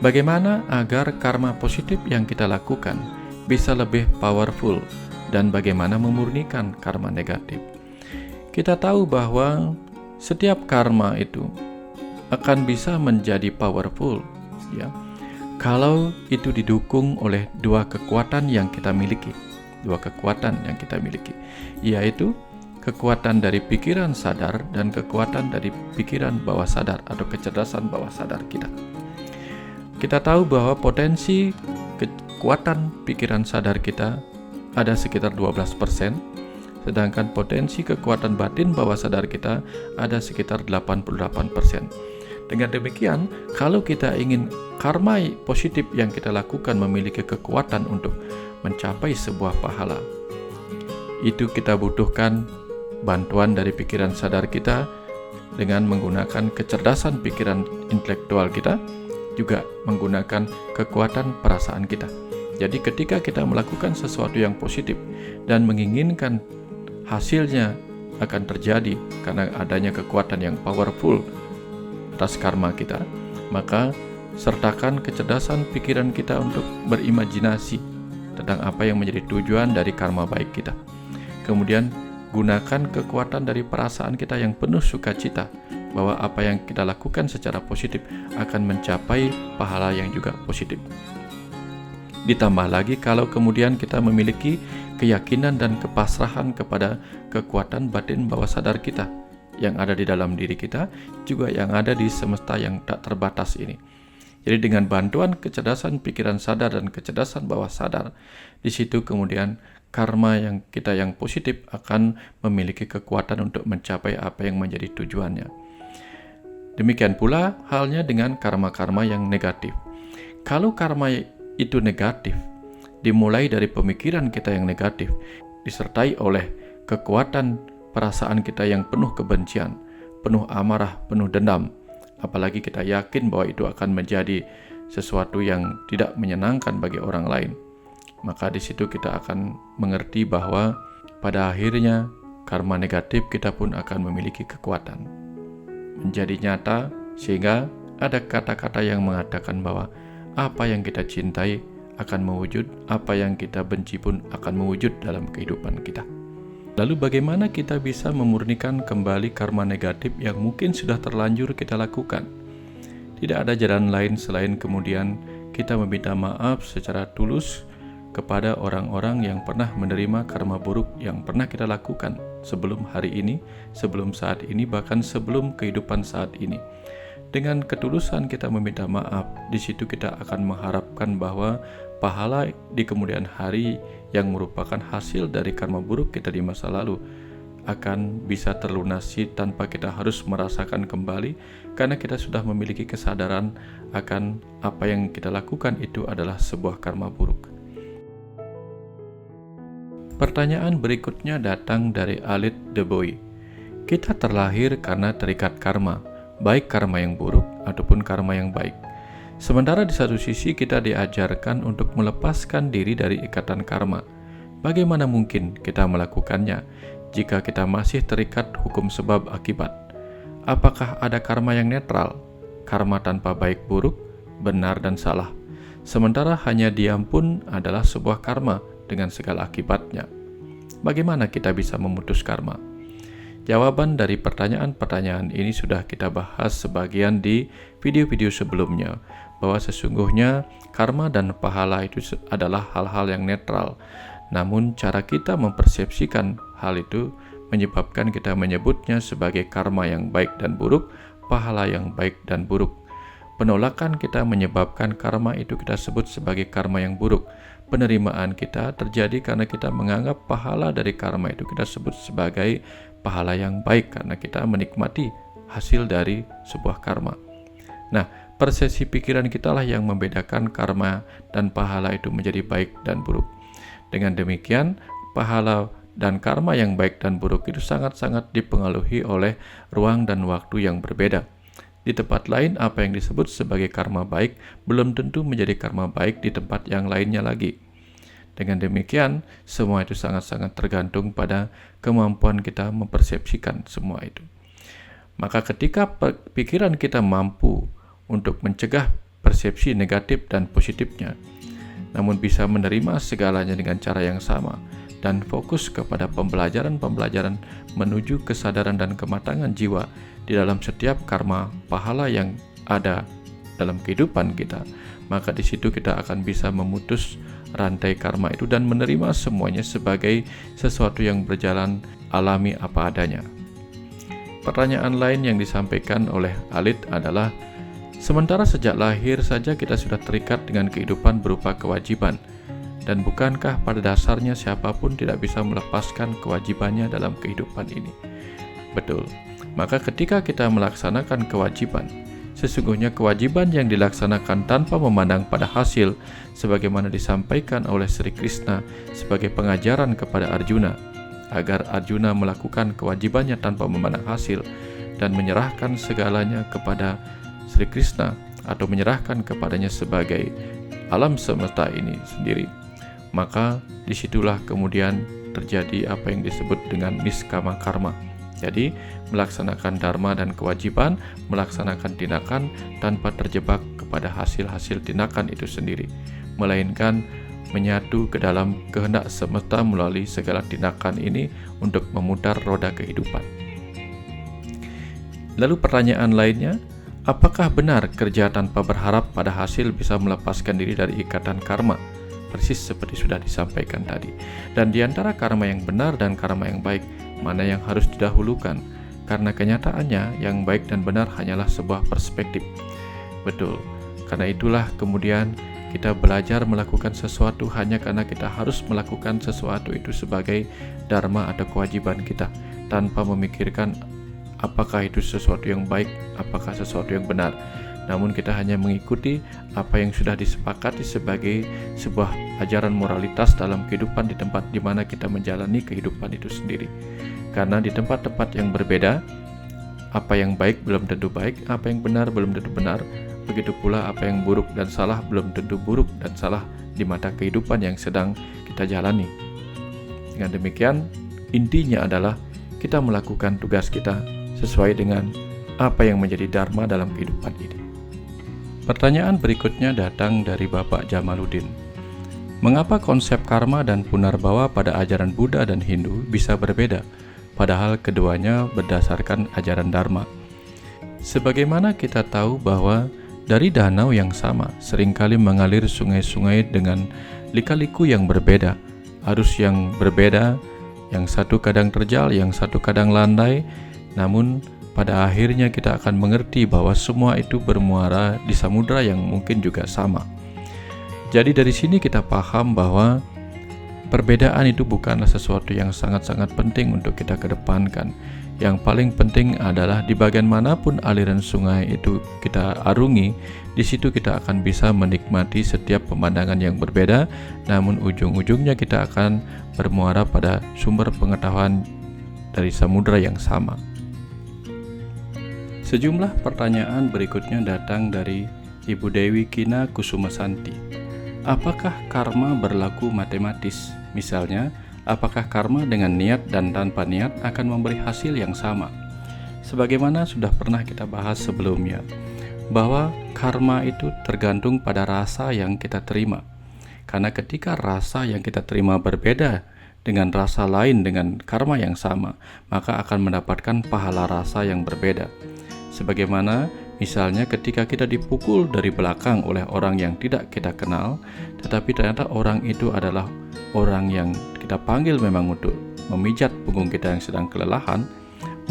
S1: Bagaimana agar karma positif yang kita lakukan bisa lebih powerful dan bagaimana memurnikan karma negatif? Kita tahu bahwa setiap karma itu akan bisa menjadi powerful, ya, kalau itu didukung oleh dua kekuatan yang kita miliki, yaitu kekuatan dari pikiran sadar dan kekuatan dari pikiran bawah sadar atau kecerdasan bawah sadar kita. Kita tahu bahwa potensi kekuatan pikiran sadar kita ada sekitar 12%, sedangkan potensi kekuatan batin bawah sadar kita ada sekitar 88%. Dengan demikian, kalau kita ingin karma positif yang kita lakukan memiliki kekuatan untuk mencapai sebuah pahala, itu kita butuhkan bantuan dari pikiran sadar kita dengan menggunakan kecerdasan pikiran intelektual kita, juga menggunakan kekuatan perasaan kita. Jadi ketika kita melakukan sesuatu yang positif dan menginginkan hasilnya akan terjadi karena adanya kekuatan yang powerful atas karma kita, maka sertakan kecerdasan pikiran kita untuk berimajinasi tentang apa yang menjadi tujuan dari karma baik kita. Kemudian gunakan kekuatan dari perasaan kita yang penuh sukacita bahwa apa yang kita lakukan secara positif akan mencapai pahala yang juga positif. Ditambah lagi kalau kemudian kita memiliki keyakinan dan kepasrahan kepada kekuatan batin bawah sadar kita yang ada di dalam diri kita, juga yang ada di semesta yang tak terbatas ini. Jadi dengan bantuan kecerdasan pikiran sadar dan kecerdasan bawah sadar, di situ kemudian karma yang kita yang positif akan memiliki kekuatan untuk mencapai apa yang menjadi tujuannya. Demikian pula halnya dengan karma-karma yang negatif. Kalau karma itu negatif, dimulai dari pemikiran kita yang negatif, disertai oleh kekuatan perasaan kita yang penuh kebencian, penuh amarah, penuh dendam, apalagi kita yakin bahwa itu akan menjadi sesuatu yang tidak menyenangkan bagi orang lain, maka di situ kita akan mengerti bahwa pada akhirnya karma negatif kita pun akan memiliki kekuatan menjadi nyata, sehingga ada kata-kata yang mengatakan bahwa apa yang kita cintai akan mewujud, apa yang kita benci pun akan mewujud dalam kehidupan kita. Lalu bagaimana kita bisa memurnikan kembali karma negatif yang mungkin sudah terlanjur kita lakukan? Tidak ada jalan lain selain kemudian kita meminta maaf secara tulus kepada orang-orang yang pernah menerima karma buruk yang pernah kita lakukan sebelum hari ini, sebelum saat ini, bahkan sebelum kehidupan saat ini. Dengan ketulusan kita meminta maaf, di situ kita akan mengharapkan bahwa pahala di kemudian hari yang merupakan hasil dari karma buruk kita di masa lalu akan bisa terlunasi tanpa kita harus merasakan kembali, karena kita sudah memiliki kesadaran akan apa yang kita lakukan itu adalah sebuah karma buruk. Pertanyaan berikutnya datang dari Alit The Boy. Kita terlahir karena terikat karma, baik karma yang buruk ataupun karma yang baik. Sementara di satu sisi kita diajarkan untuk melepaskan diri dari ikatan karma. Bagaimana mungkin kita melakukannya jika kita masih terikat hukum sebab akibat? Apakah ada karma yang netral? Karma tanpa baik buruk, benar dan salah. Sementara hanya diam pun adalah sebuah karma dengan segala akibatnya. Bagaimana kita bisa memutus karma? Jawaban dari pertanyaan-pertanyaan ini sudah kita bahas sebagian di video-video sebelumnya, bahwa sesungguhnya karma dan pahala itu adalah hal-hal yang netral. Namun cara kita mempersepsikan hal itu menyebabkan kita menyebutnya sebagai karma yang baik dan buruk, pahala yang baik dan buruk. Penolakan kita menyebabkan karma itu kita sebut sebagai karma yang buruk. Penerimaan kita terjadi karena kita menganggap pahala dari karma itu kita sebut sebagai pahala yang baik, karena kita menikmati hasil dari sebuah karma. Nah, persepsi pikiran kita lah yang membedakan karma dan pahala itu menjadi baik dan buruk. Dengan demikian, pahala dan karma yang baik dan buruk itu sangat-sangat dipengaruhi oleh ruang dan waktu yang berbeda. Di tempat lain, apa yang disebut sebagai karma baik belum tentu menjadi karma baik di tempat yang lainnya lagi. Dengan demikian, semua itu sangat-sangat tergantung pada kemampuan kita mempersepsikan semua itu. Maka ketika pikiran kita mampu untuk mencegah persepsi negatif dan positifnya, namun bisa menerima segalanya dengan cara yang sama, dan fokus kepada pembelajaran-pembelajaran menuju kesadaran dan kematangan jiwa di dalam setiap karma pahala yang ada dalam kehidupan kita, maka di situ kita akan bisa memutus rantai karma itu dan menerima semuanya sebagai sesuatu yang berjalan alami apa adanya. Pertanyaan lain yang disampaikan oleh Alit adalah, sementara sejak lahir saja kita sudah terikat dengan kehidupan berupa kewajiban, dan bukankah pada dasarnya siapapun tidak bisa melepaskan kewajibannya dalam kehidupan ini? Betul. Maka ketika kita melaksanakan kewajiban, sesungguhnya kewajiban yang dilaksanakan tanpa memandang pada hasil, sebagaimana disampaikan oleh Sri Krishna sebagai pengajaran kepada Arjuna, agar Arjuna melakukan kewajibannya tanpa memandang hasil dan menyerahkan segalanya kepada Sri Krishna, atau menyerahkan kepadanya sebagai alam semesta ini sendiri. Maka disitulah kemudian terjadi apa yang disebut dengan niskama karma. Jadi melaksanakan dharma dan kewajiban, melaksanakan tindakan tanpa terjebak kepada hasil-hasil tindakan itu sendiri, melainkan menyatu ke dalam kehendak semesta melalui segala tindakan ini untuk memutar roda kehidupan. Lalu pertanyaan lainnya, apakah benar kerja tanpa berharap pada hasil bisa melepaskan diri dari ikatan karma? Persis seperti sudah disampaikan tadi. Dan di antara karma yang benar dan karma yang baik, mana yang harus didahulukan? Karena kenyataannya yang baik dan benar hanyalah sebuah perspektif. Betul. Karena itulah kemudian kita belajar melakukan sesuatu hanya karena kita harus melakukan sesuatu itu sebagai dharma atau kewajiban kita, tanpa memikirkan apakah itu sesuatu yang baik, apakah sesuatu yang benar. Namun kita hanya mengikuti apa yang sudah disepakati sebagai sebuah ajaran moralitas dalam kehidupan di tempat di mana kita menjalani kehidupan itu sendiri. Karena di tempat-tempat yang berbeda, apa yang baik belum tentu baik, apa yang benar belum tentu benar. Begitu pula apa yang buruk dan salah belum tentu buruk dan salah di mata kehidupan yang sedang kita jalani. Dengan demikian, intinya adalah kita melakukan tugas kita sesuai dengan apa yang menjadi dharma dalam kehidupan ini. Pertanyaan berikutnya datang dari Bapak Jamaluddin. Mengapa konsep karma dan punarbawa pada ajaran Buddha dan Hindu bisa berbeda, padahal keduanya berdasarkan ajaran dharma? Sebagaimana kita tahu bahwa dari danau yang sama seringkali mengalir sungai-sungai dengan lika-liku yang berbeda, arus yang berbeda, yang satu kadang terjal, yang satu kadang landai. Namun pada akhirnya kita akan mengerti bahwa semua itu bermuara di samudra yang mungkin juga sama. Jadi dari sini kita paham bahwa perbedaan itu bukanlah sesuatu yang sangat-sangat penting untuk kita kedepankan. Yang paling penting adalah di bagian manapun aliran sungai itu kita arungi, di situ kita akan bisa menikmati setiap pemandangan yang berbeda, namun ujung-ujungnya kita akan bermuara pada sumber pengetahuan dari samudra yang sama. Sejumlah pertanyaan berikutnya datang dari Ibu Dewi Kina Kusumasanti. Apakah karma berlaku matematis? Misalnya, apakah karma dengan niat dan tanpa niat akan memberi hasil yang sama? Sebagaimana sudah pernah kita bahas sebelumnya, bahwa karma itu tergantung pada rasa yang kita terima. Karena ketika rasa yang kita terima berbeda dengan rasa lain dengan karma yang sama, maka akan mendapatkan pahala rasa yang berbeda. Sebagaimana misalnya ketika kita dipukul dari belakang oleh orang yang tidak kita kenal, tetapi ternyata orang itu adalah orang yang kita panggil memang untuk memijat punggung kita yang sedang kelelahan,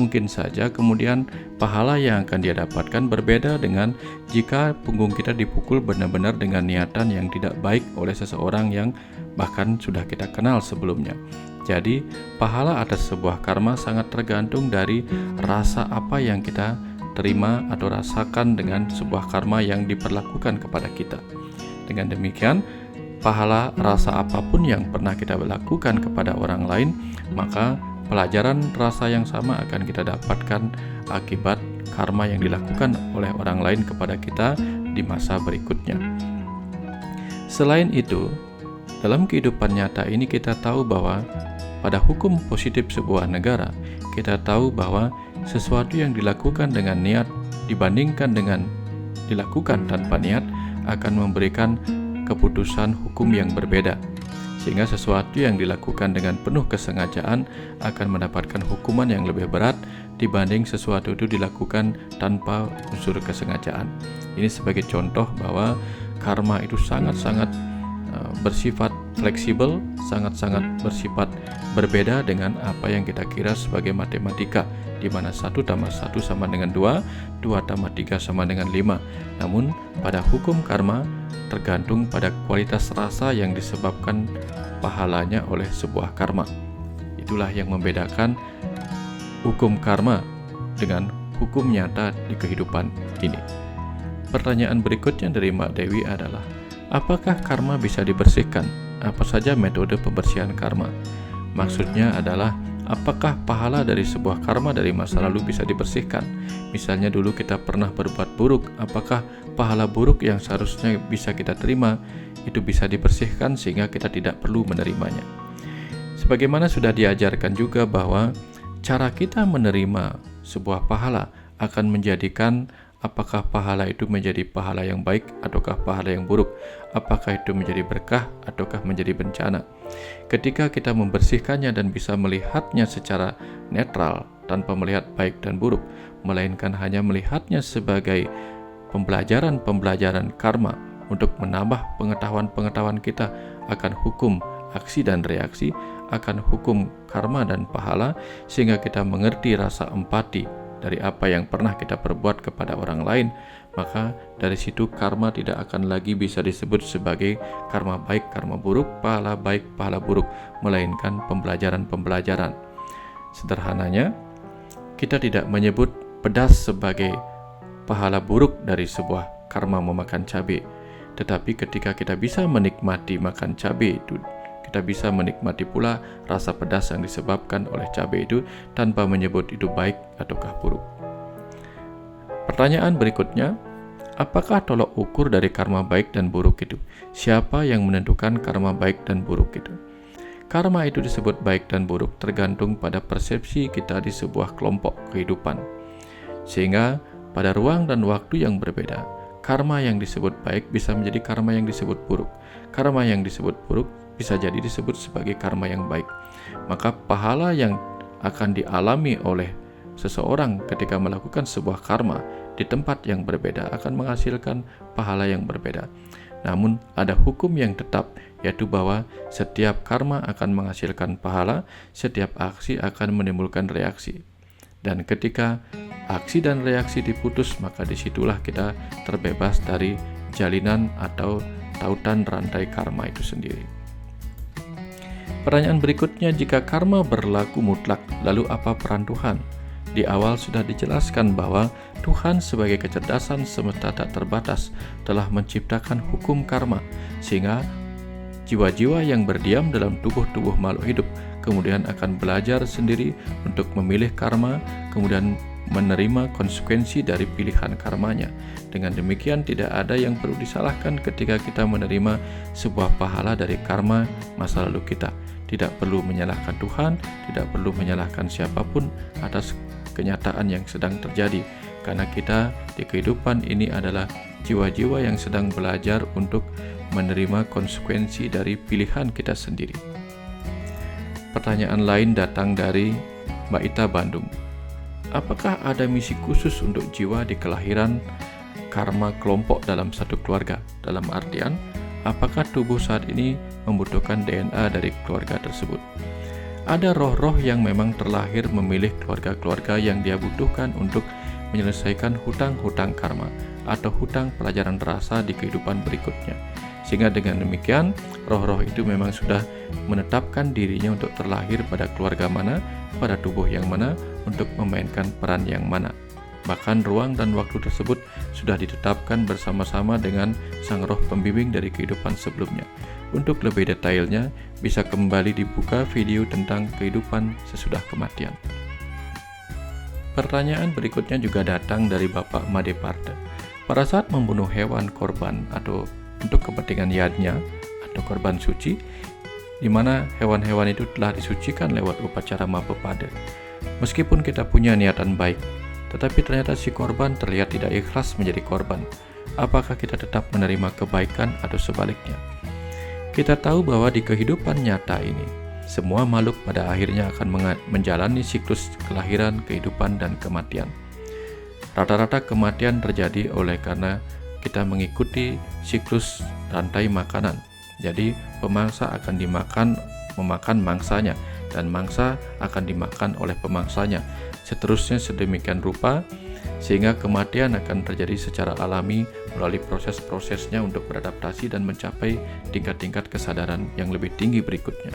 S1: mungkin saja kemudian pahala yang akan dia dapatkan berbeda dengan jika punggung kita dipukul benar-benar dengan niatan yang tidak baik oleh seseorang yang bahkan sudah kita kenal sebelumnya. Jadi pahala atas sebuah karma sangat tergantung dari rasa apa yang kita terima atau rasakan dengan sebuah karma yang diperlakukan kepada kita. Dengan demikian, pahala rasa apapun yang pernah kita lakukan kepada orang lain, maka pelajaran rasa yang sama akan kita dapatkan akibat karma yang dilakukan oleh orang lain kepada kita di masa berikutnya. Selain itu, dalam kehidupan nyata ini kita tahu bahwa pada hukum positif sebuah negara, kita tahu bahwa sesuatu yang dilakukan dengan niat dibandingkan dengan dilakukan tanpa niat akan memberikan keputusan hukum yang berbeda. Sehingga sesuatu yang dilakukan dengan penuh kesengajaan akan mendapatkan hukuman yang lebih berat dibanding sesuatu itu dilakukan tanpa unsur kesengajaan. Ini sebagai contoh bahwa karma itu sangat-sangat bersifat fleksibel, sangat-sangat bersifat berbeda dengan apa yang kita kira sebagai matematika, di mana 1 tambah 1 sama dengan 2, 2 tambah 3 sama dengan 5. Namun pada hukum karma tergantung pada kualitas rasa yang disebabkan pahalanya oleh sebuah karma. Itulah yang membedakan hukum karma dengan hukum nyata di kehidupan ini. Pertanyaan berikutnya dari Mbak Dewi adalah, apakah karma bisa dibersihkan? Apa saja metode pembersihan karma? Maksudnya adalah, apakah pahala dari sebuah karma dari masa lalu bisa dibersihkan? Misalnya dulu kita pernah berbuat buruk, apakah pahala buruk yang seharusnya bisa kita terima itu bisa dibersihkan sehingga kita tidak perlu menerimanya? Sebagaimana sudah diajarkan juga bahwa cara kita menerima sebuah pahala akan menjadikan apakah pahala itu menjadi pahala yang baik ataukah pahala yang buruk, apakah itu menjadi berkah ataukah menjadi bencana. Ketika kita membersihkannya dan bisa melihatnya secara netral, tanpa melihat baik dan buruk, melainkan hanya melihatnya sebagai pembelajaran karma untuk menambah pengetahuan kita akan hukum aksi dan reaksi, akan hukum karma dan pahala, sehingga kita mengerti rasa empati dari apa yang pernah kita perbuat kepada orang lain. Maka dari situ karma tidak akan lagi bisa disebut sebagai karma baik, karma buruk, pahala baik, pahala buruk, melainkan pembelajaran. Sederhananya, kita tidak menyebut pedas sebagai pahala buruk dari sebuah karma memakan cabai, tetapi ketika kita bisa menikmati makan cabai itu, kita bisa menikmati pula rasa pedas yang disebabkan oleh cabai itu tanpa menyebut itu baik ataukah buruk. Pertanyaan berikutnya, apakah tolok ukur dari karma baik dan buruk itu? Siapa yang menentukan karma baik dan buruk itu? Karma itu disebut baik dan buruk tergantung pada persepsi kita di sebuah kelompok kehidupan. Sehingga pada ruang dan waktu yang berbeda, karma yang disebut baik bisa menjadi karma yang disebut buruk. Karma yang disebut buruk bisa jadi disebut sebagai karma yang baik. Maka pahala yang akan dialami oleh seseorang ketika melakukan sebuah karma di tempat yang berbeda akan menghasilkan pahala yang berbeda. Namun ada hukum yang tetap, yaitu bahwa setiap karma akan menghasilkan pahala, setiap aksi akan menimbulkan reaksi. Dan ketika aksi dan reaksi diputus, maka disitulah kita terbebas dari jalinan atau tautan rantai karma itu sendiri. Pertanyaan berikutnya, jika karma berlaku mutlak, lalu apa peran Tuhan? Di awal sudah dijelaskan bahwa Tuhan sebagai kecerdasan semesta tak terbatas telah menciptakan hukum karma, sehingga jiwa-jiwa yang berdiam dalam tubuh-tubuh makhluk hidup kemudian akan belajar sendiri untuk memilih karma, kemudian menerima konsekuensi dari pilihan karmanya. Dengan demikian tidak ada yang perlu disalahkan ketika kita menerima sebuah pahala dari karma masa lalu kita. Tidak perlu menyalahkan Tuhan, tidak perlu menyalahkan siapapun atas kenyataan yang sedang terjadi, karena kita di kehidupan ini adalah jiwa-jiwa yang sedang belajar untuk menerima konsekuensi dari pilihan kita sendiri. Pertanyaan lain datang dari Mbak Ita Bandung. Apakah ada misi khusus untuk jiwa di kelahiran karma kelompok dalam satu keluarga? Dalam artian, apakah tubuh saat ini membutuhkan DNA dari keluarga tersebut? Ada roh-roh yang memang terlahir memilih keluarga-keluarga yang dia butuhkan untuk menyelesaikan hutang-hutang karma atau hutang pelajaran rasa di kehidupan berikutnya. Sehingga dengan demikian, roh-roh itu memang sudah menetapkan dirinya untuk terlahir pada keluarga mana, pada tubuh yang mana, untuk memainkan peran yang mana. Bahkan ruang dan waktu tersebut sudah ditetapkan bersama-sama dengan sang roh pembimbing dari kehidupan sebelumnya. Untuk lebih detailnya, bisa kembali dibuka video tentang kehidupan sesudah kematian. Pertanyaan berikutnya juga datang dari Bapak Made Parta. Pada saat membunuh hewan korban atau untuk kepentingan yadnya atau korban suci, di mana hewan-hewan itu telah disucikan lewat upacara Mahapepada. Meskipun kita punya niatan baik, tetapi ternyata si korban terlihat tidak ikhlas menjadi korban. Apakah kita tetap menerima kebaikan atau sebaliknya? Kita tahu bahwa di kehidupan nyata ini, semua makhluk pada akhirnya akan menjalani siklus kelahiran, kehidupan, dan kematian. Rata-rata kematian terjadi oleh karena kita mengikuti siklus rantai makanan. Jadi pemangsa akan memakan mangsanya, dan mangsa akan dimakan oleh pemangsanya. Seterusnya sedemikian rupa, sehingga kematian akan terjadi secara alami melalui proses-prosesnya untuk beradaptasi dan mencapai tingkat-tingkat kesadaran yang lebih tinggi berikutnya.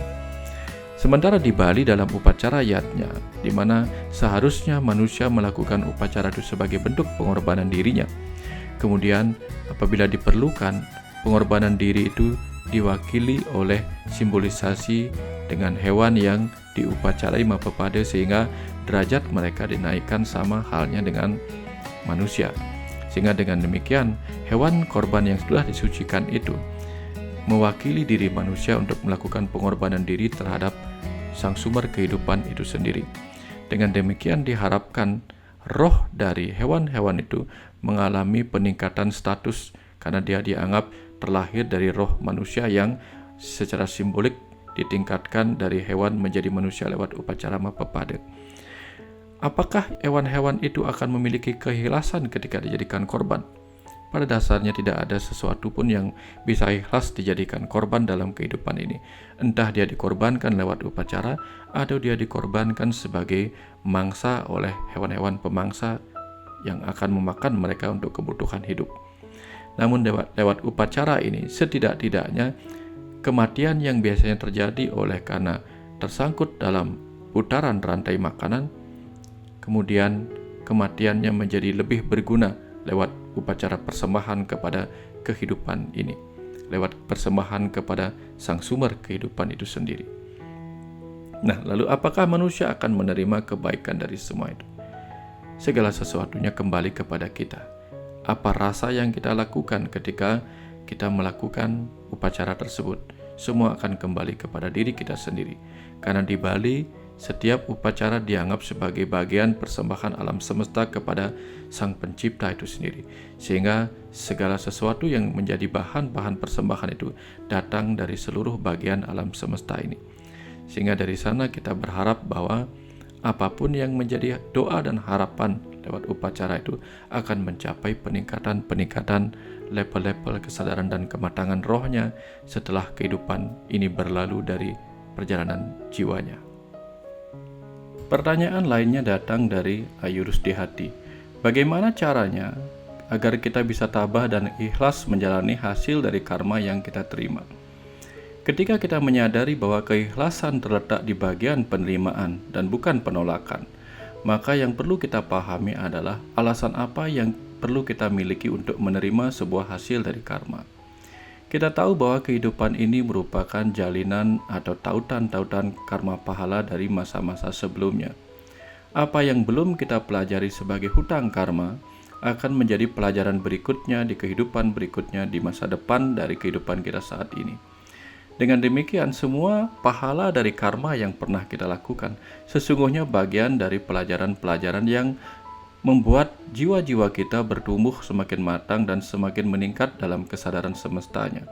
S1: Sementara di Bali dalam upacara yatnya, di mana seharusnya manusia melakukan upacara itu sebagai bentuk pengorbanan dirinya. Kemudian apabila diperlukan, pengorbanan diri itu diwakili oleh simbolisasi dengan hewan yang diupacarai Mahapepada, sehingga derajat mereka dinaikkan sama halnya dengan manusia. Sehingga dengan demikian, hewan korban yang sudah disucikan itu mewakili diri manusia untuk melakukan pengorbanan diri terhadap sang sumber kehidupan itu sendiri. Dengan demikian diharapkan roh dari hewan-hewan itu mengalami peningkatan status karena dia dianggap terlahir dari roh manusia yang secara simbolik ditingkatkan dari hewan menjadi manusia lewat upacara Mahapepada. Apakah hewan-hewan itu akan memiliki keikhlasan ketika dijadikan korban? Pada dasarnya tidak ada sesuatu pun yang bisa ikhlas dijadikan korban dalam kehidupan ini. Entah dia dikorbankan lewat upacara atau dia dikorbankan sebagai mangsa oleh hewan-hewan pemangsa yang akan memakan mereka untuk kebutuhan hidup. Namun lewat upacara ini setidak-tidaknya kematian yang biasanya terjadi oleh karena tersangkut dalam putaran rantai makanan, kemudian kematiannya menjadi lebih berguna lewat upacara persembahan kepada kehidupan ini, lewat persembahan kepada sang sumber kehidupan itu sendiri. Nah, lalu apakah manusia akan menerima kebaikan dari semua itu? Segala sesuatunya kembali kepada kita. Apa rasa yang kita lakukan ketika kita melakukan upacara tersebut? Semua akan kembali kepada diri kita sendiri. Karena di Bali, setiap upacara dianggap sebagai bagian persembahan alam semesta kepada Sang Pencipta itu sendiri. Sehingga segala sesuatu yang menjadi bahan-bahan persembahan itu datang dari seluruh bagian alam semesta ini. Sehingga dari sana kita berharap bahwa apapun yang menjadi doa dan harapan lewat upacara itu akan mencapai peningkatan level-level kesadaran dan kematangan rohnya setelah kehidupan ini berlalu dari perjalanan jiwanya. Pertanyaan lainnya datang dari Ayu Rusdihati. Bagaimana caranya agar kita bisa tabah dan ikhlas menjalani hasil dari karma yang kita terima? Ketika kita menyadari bahwa keikhlasan terletak di bagian penerimaan dan bukan penolakan, maka yang perlu kita pahami adalah alasan apa yang perlu kita miliki untuk menerima sebuah hasil dari karma. Kita tahu bahwa kehidupan ini merupakan jalinan atau tautan-tautan karma pahala dari masa-masa sebelumnya. Apa yang belum kita pelajari sebagai hutang karma akan menjadi pelajaran berikutnya di kehidupan berikutnya di masa depan dari kehidupan kita saat ini. Dengan demikian, semua pahala dari karma yang pernah kita lakukan sesungguhnya bagian dari pelajaran-pelajaran yang membuat jiwa-jiwa kita bertumbuh semakin matang dan semakin meningkat dalam kesadaran semestanya.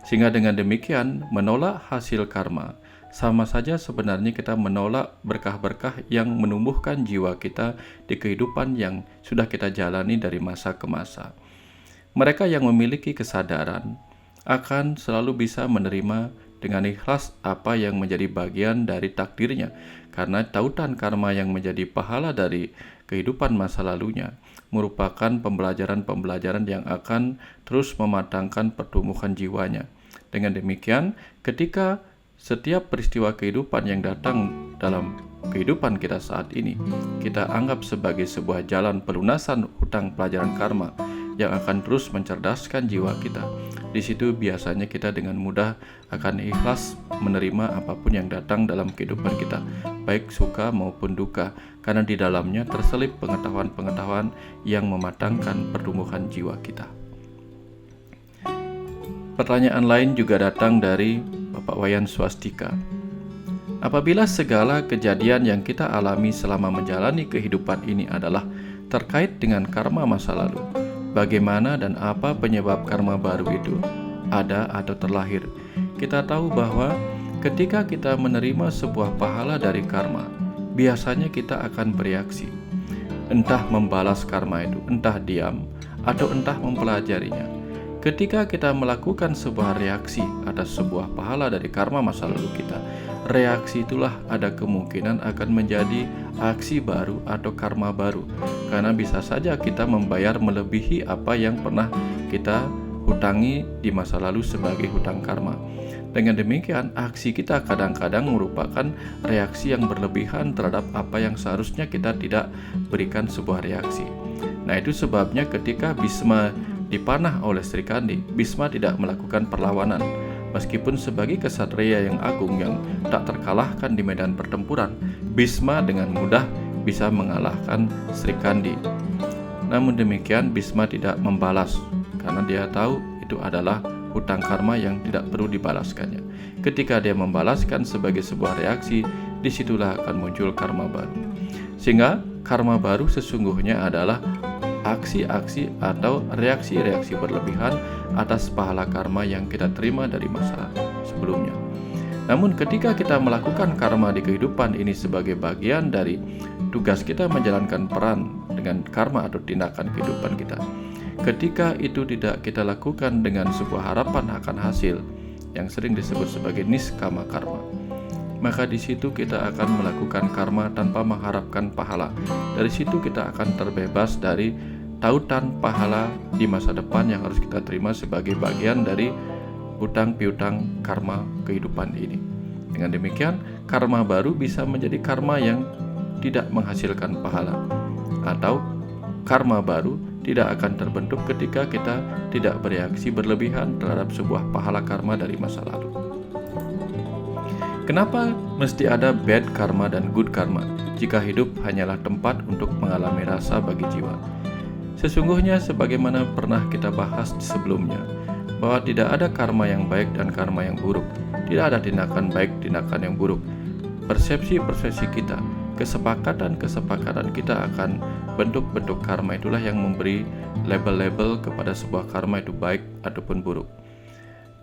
S1: Sehingga dengan demikian, menolak hasil karma sama saja sebenarnya kita menolak berkah-berkah yang menumbuhkan jiwa kita di kehidupan yang sudah kita jalani dari masa ke masa. Mereka yang memiliki kesadaran akan selalu bisa menerima dengan ikhlas apa yang menjadi bagian dari takdirnya, karena tautan karma yang menjadi pahala dari kehidupan masa lalunya merupakan pembelajaran-pembelajaran yang akan terus mematangkan pertumbuhan jiwanya. Dengan demikian, ketika setiap peristiwa kehidupan yang datang dalam kehidupan kita saat ini, kita anggap sebagai sebuah jalan pelunasan hutang pelajaran karma yang akan terus mencerdaskan jiwa kita. Di situ biasanya kita dengan mudah akan ikhlas menerima apapun yang datang dalam kehidupan kita, baik suka maupun duka, karena di dalamnya terselip pengetahuan-pengetahuan yang mematangkan pertumbuhan jiwa kita. Pertanyaan lain juga datang dari Bapak Wayan Swastika. Apabila segala kejadian yang kita alami selama menjalani kehidupan ini adalah terkait dengan karma masa lalu, bagaimana dan apa penyebab karma baru itu ada atau terlahir? Kita tahu bahwa ketika kita menerima sebuah pahala dari karma, biasanya kita akan bereaksi. Entah membalas karma itu, entah diam, atau entah mempelajarinya. Ketika kita melakukan sebuah reaksi atas sebuah pahala dari karma masa lalu kita, reaksi itulah ada kemungkinan akan menjadi aksi baru atau karma baru, karena bisa saja kita membayar melebihi apa yang pernah kita hutangi di masa lalu sebagai hutang karma. Dengan demikian, aksi kita kadang-kadang merupakan reaksi yang berlebihan terhadap apa yang seharusnya kita tidak berikan sebuah reaksi. Nah, itu sebabnya ketika Bhisma dipanah oleh Sri Kandi, Bhisma tidak melakukan perlawanan. Meskipun sebagai kesatria yang agung yang tak terkalahkan di medan pertempuran, Bhisma dengan mudah bisa mengalahkan Sri Kandi. Namun demikian, Bhisma tidak membalas karena dia tahu itu adalah hutang karma yang tidak perlu dibalaskannya. Ketika dia membalaskan sebagai sebuah reaksi, disitulah akan muncul karma baru. Sehingga karma baru sesungguhnya adalah aksi-aksi atau reaksi-reaksi berlebihan atas pahala karma yang kita terima dari masa sebelumnya. Namun ketika kita melakukan karma di kehidupan ini sebagai bagian dari tugas kita menjalankan peran dengan karma atau tindakan kehidupan kita, ketika itu tidak kita lakukan dengan sebuah harapan akan hasil yang sering disebut sebagai niskama karma, maka di situ kita akan melakukan karma tanpa mengharapkan pahala. Dari situ kita akan terbebas dari tautan pahala di masa depan yang harus kita terima sebagai bagian dari hutang piutang karma kehidupan ini. Dengan demikian, karma baru bisa menjadi karma yang tidak menghasilkan pahala, atau karma baru tidak akan terbentuk ketika kita tidak bereaksi berlebihan terhadap sebuah pahala karma dari masa lalu. Kenapa mesti ada bad karma dan good karma jika hidup hanyalah tempat untuk mengalami rasa bagi jiwa? Sesungguhnya sebagaimana pernah kita bahas sebelumnya, bahwa tidak ada karma yang baik dan karma yang buruk. Tidak ada tindakan baik, tindakan yang buruk. Persepsi-persepsi kita, kesepakatan-kesepakatan kita akan bentuk-bentuk karma itulah yang memberi label-label kepada sebuah karma itu baik ataupun buruk.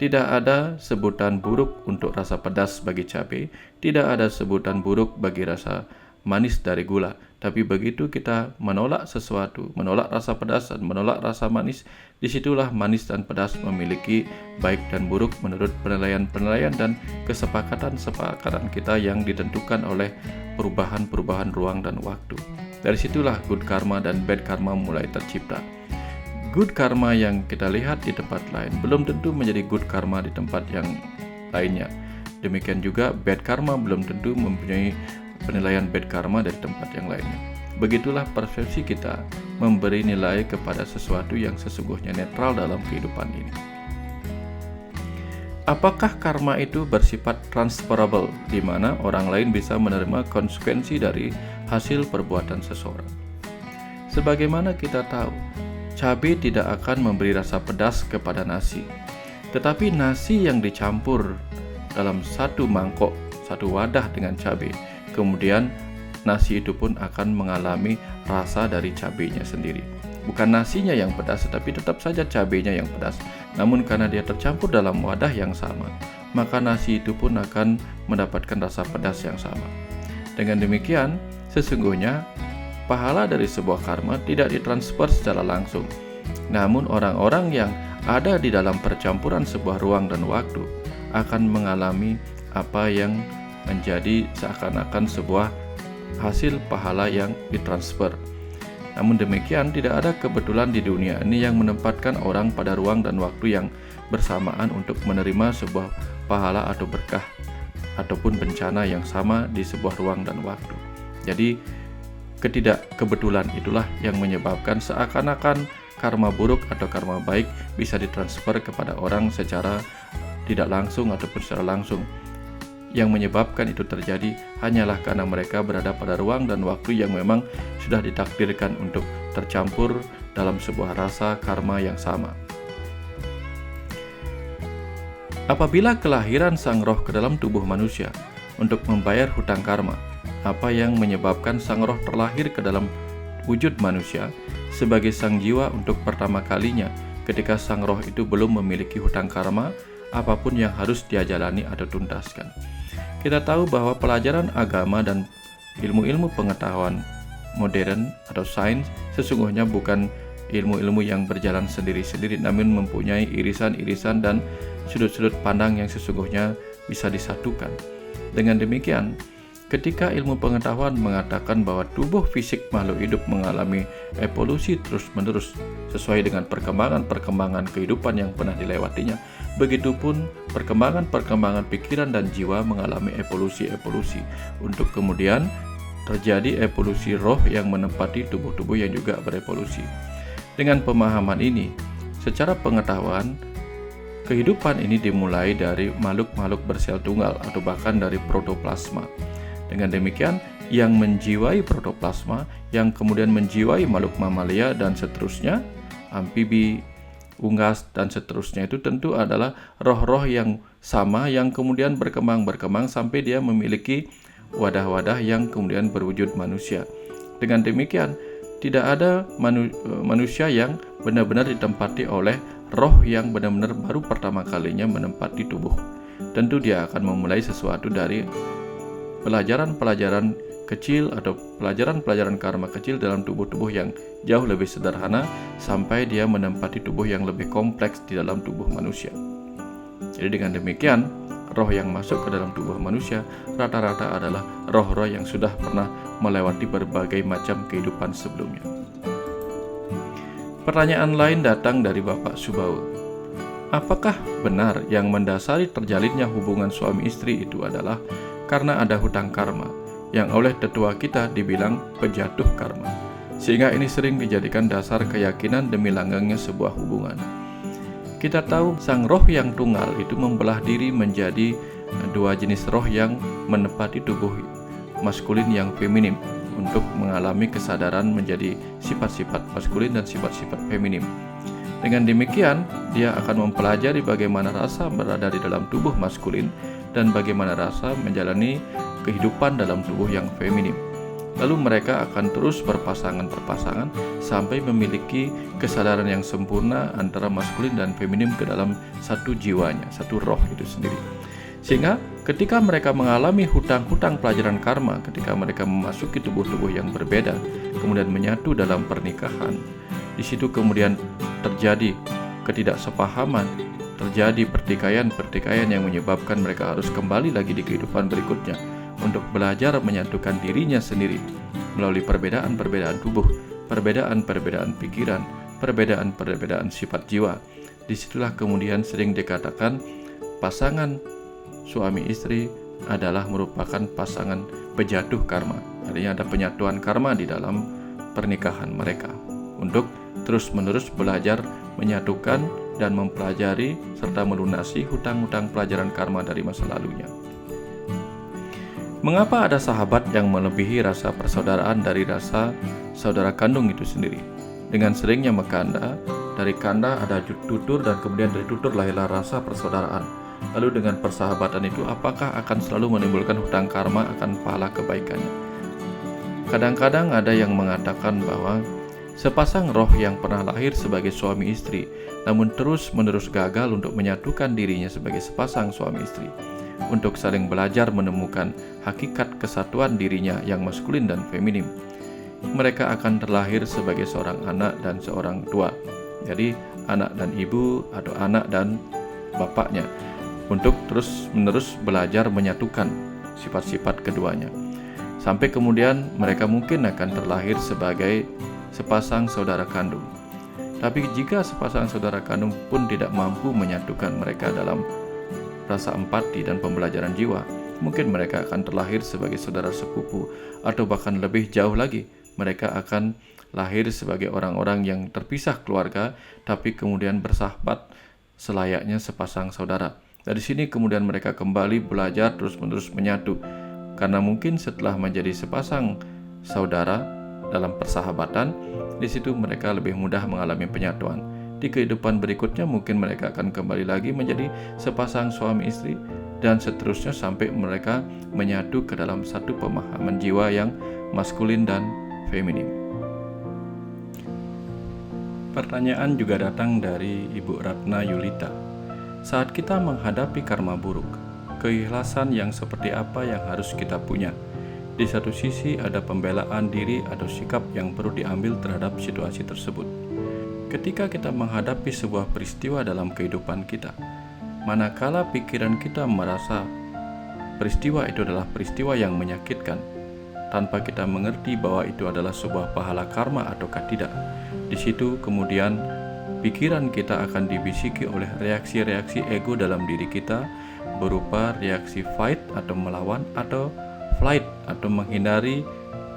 S1: Tidak ada sebutan buruk untuk rasa pedas bagi cabai, tidak ada sebutan buruk bagi rasa manis dari gula. Tapi begitu kita menolak sesuatu, menolak rasa pedas dan menolak rasa manis, disitulah manis dan pedas memiliki baik dan buruk menurut penilaian-penilaian dan kesepakatan-kesepakatan kita yang ditentukan oleh perubahan-perubahan ruang dan waktu. Dari situlah good karma dan bad karma mulai tercipta. Good karma yang kita lihat di tempat lain belum tentu menjadi good karma di tempat yang lainnya. Demikian juga bad karma belum tentu mempunyai penilaian bad karma dari tempat yang lainnya. Begitulah persepsi kita memberi nilai kepada sesuatu yang sesungguhnya netral dalam kehidupan ini. Apakah karma itu bersifat transferable, di mana orang lain bisa menerima konsekuensi dari hasil perbuatan seseorang? Sebagaimana kita tahu, cabai tidak akan memberi rasa pedas kepada nasi, tetapi nasi yang dicampur dalam satu mangkok, satu wadah dengan cabai, kemudian nasi itu pun akan mengalami rasa dari cabainya sendiri. Bukan nasinya yang pedas, tetapi tetap saja cabainya yang pedas. Namun karena dia tercampur dalam wadah yang sama, maka nasi itu pun akan mendapatkan rasa pedas yang sama. Dengan demikian, sesungguhnya pahala dari sebuah karma tidak ditransfer secara langsung. Namun orang-orang yang ada di dalam percampuran sebuah ruang dan waktu akan mengalami apa yang menjadi seakan-akan sebuah hasil pahala yang ditransfer. Namun demikian, tidak ada kebetulan di dunia ini yang menempatkan orang pada ruang dan waktu yang bersamaan untuk menerima sebuah pahala atau berkah ataupun bencana yang sama di sebuah ruang dan waktu. Jadi ketidakkebetulan itulah yang menyebabkan seakan-akan karma buruk atau karma baik bisa ditransfer kepada orang secara tidak langsung ataupun secara langsung. Yang menyebabkan itu terjadi hanyalah karena mereka berada pada ruang dan waktu yang memang sudah ditakdirkan untuk tercampur dalam sebuah rasa karma yang sama. Apabila kelahiran sang roh ke dalam tubuh manusia untuk membayar hutang karma, apa yang menyebabkan sang roh terlahir ke dalam wujud manusia sebagai sang jiwa untuk pertama kalinya ketika sang roh itu belum memiliki hutang karma apapun yang harus dia jalani atau tuntaskan. Kita tahu bahwa pelajaran agama dan ilmu-ilmu pengetahuan modern atau sains sesungguhnya bukan ilmu-ilmu yang berjalan sendiri-sendiri, namun mempunyai irisan-irisan dan sudut-sudut pandang yang sesungguhnya bisa disatukan. Dengan demikian, ketika ilmu pengetahuan mengatakan bahwa tubuh fisik makhluk hidup mengalami evolusi terus-menerus sesuai dengan perkembangan-perkembangan kehidupan yang pernah dilewatinya, begitupun perkembangan-perkembangan pikiran dan jiwa mengalami evolusi-evolusi untuk kemudian terjadi evolusi roh yang menempati tubuh-tubuh yang juga berevolusi. Dengan pemahaman ini, secara pengetahuan, kehidupan ini dimulai dari makhluk-makhluk bersel tunggal atau bahkan dari protoplasma. Dengan demikian, yang menjiwai protoplasma, yang kemudian menjiwai makhluk mamalia dan seterusnya, amfibi, unggas dan seterusnya itu tentu adalah roh-roh yang sama yang kemudian berkembang sampai dia memiliki wadah-wadah yang kemudian berwujud manusia. Dengan demikian, tidak ada manusia yang benar-benar ditempati oleh roh yang benar-benar baru pertama kalinya menempati tubuh. tentu dia akan memulai sesuatu dari pelajaran-pelajaran kecil atau pelajaran-pelajaran karma kecil dalam tubuh-tubuh yang jauh lebih sederhana sampai dia menempati tubuh yang lebih kompleks di dalam tubuh manusia. Jadi dengan demikian, roh yang masuk ke dalam tubuh manusia rata-rata adalah roh-roh yang sudah pernah melewati berbagai macam kehidupan sebelumnya. Pertanyaan lain datang dari Bapak Subaul. Apakah benar yang mendasari terjalinnya hubungan suami istri itu adalah karena ada hutang karma, yang oleh tetua kita dibilang pejatuh karma, sehingga ini sering dijadikan dasar keyakinan demi langgengnya sebuah hubungan? Kita tahu sang roh yang tunggal itu membelah diri menjadi dua jenis roh yang menempati tubuh maskulin yang feminim untuk mengalami kesadaran menjadi sifat-sifat maskulin dan sifat-sifat feminim. Dengan demikian, dia akan mempelajari bagaimana rasa berada di dalam tubuh maskulin dan bagaimana rasa menjalani kehidupan dalam tubuh yang feminim. Lalu mereka akan terus berpasangan-perpasangan sampai memiliki kesadaran yang sempurna antara maskulin dan feminim ke dalam satu jiwanya, satu roh itu sendiri. Sehingga ketika mereka mengalami hutang-hutang pelajaran karma, ketika mereka memasuki tubuh-tubuh yang berbeda, kemudian menyatu dalam pernikahan, di situ kemudian terjadi ketidaksepahaman, terjadi pertikaian yang menyebabkan mereka harus kembali lagi di kehidupan berikutnya untuk belajar menyatukan dirinya sendiri melalui perbedaan-perbedaan tubuh, perbedaan-perbedaan pikiran, perbedaan-perbedaan sifat jiwa. Disitulah kemudian sering dikatakan pasangan suami istri adalah merupakan pasangan pejatuh karma. Artinya ada penyatuan karma di dalam pernikahan mereka untuk terus-menerus belajar menyatukan dan mempelajari serta melunasi hutang-hutang pelajaran karma dari masa lalunya. Mengapa ada sahabat yang melebihi rasa persaudaraan dari rasa saudara kandung itu sendiri? Dengan seringnya mekanda, dari kanda ada tutur dan kemudian dari tutur lahirlah rasa persaudaraan. Lalu dengan persahabatan itu apakah akan selalu menimbulkan hutang karma akan pahala kebaikannya? Kadang-kadang ada yang mengatakan bahwa sepasang roh yang pernah lahir sebagai suami istri namun terus-menerus gagal untuk menyatukan dirinya sebagai sepasang suami istri untuk saling belajar menemukan hakikat kesatuan dirinya yang maskulin dan feminim, mereka akan terlahir sebagai seorang anak dan seorang tua. Jadi anak dan ibu atau anak dan bapaknya untuk terus-menerus belajar menyatukan sifat-sifat keduanya. Sampai kemudian mereka mungkin akan terlahir sebagai sepasang saudara kandung. Tapi jika sepasang saudara kandung pun tidak mampu menyatukan mereka dalam rasa empati dan pembelajaran jiwa, mungkin mereka akan terlahir sebagai saudara sepupu, atau bahkan lebih jauh lagi, mereka akan lahir sebagai orang-orang yang terpisah keluarga, tapi kemudian bersahabat selayaknya sepasang saudara. Dari sini kemudian mereka kembali belajar terus-menerus menyatu, karena mungkin setelah menjadi sepasang saudara dalam persahabatan, di situ mereka lebih mudah mengalami penyatuan. Di kehidupan berikutnya mungkin mereka akan kembali lagi menjadi sepasang suami istri dan seterusnya sampai mereka menyatu ke dalam satu pemahaman jiwa yang maskulin dan feminim. Pertanyaan juga datang dari Ibu Ratna Yulita. Saat kita menghadapi karma buruk, keikhlasan yang seperti apa yang harus kita punya? Di satu sisi ada pembelaan diri atau sikap yang perlu diambil terhadap situasi tersebut. Ketika kita menghadapi sebuah peristiwa dalam kehidupan kita, manakala pikiran kita merasa peristiwa itu adalah peristiwa yang menyakitkan, tanpa kita mengerti bahwa itu adalah sebuah pahala karma ataukah tidak, di situ kemudian pikiran kita akan dibisiki oleh reaksi-reaksi ego dalam diri kita berupa reaksi fight atau melawan, atau flight atau menghindari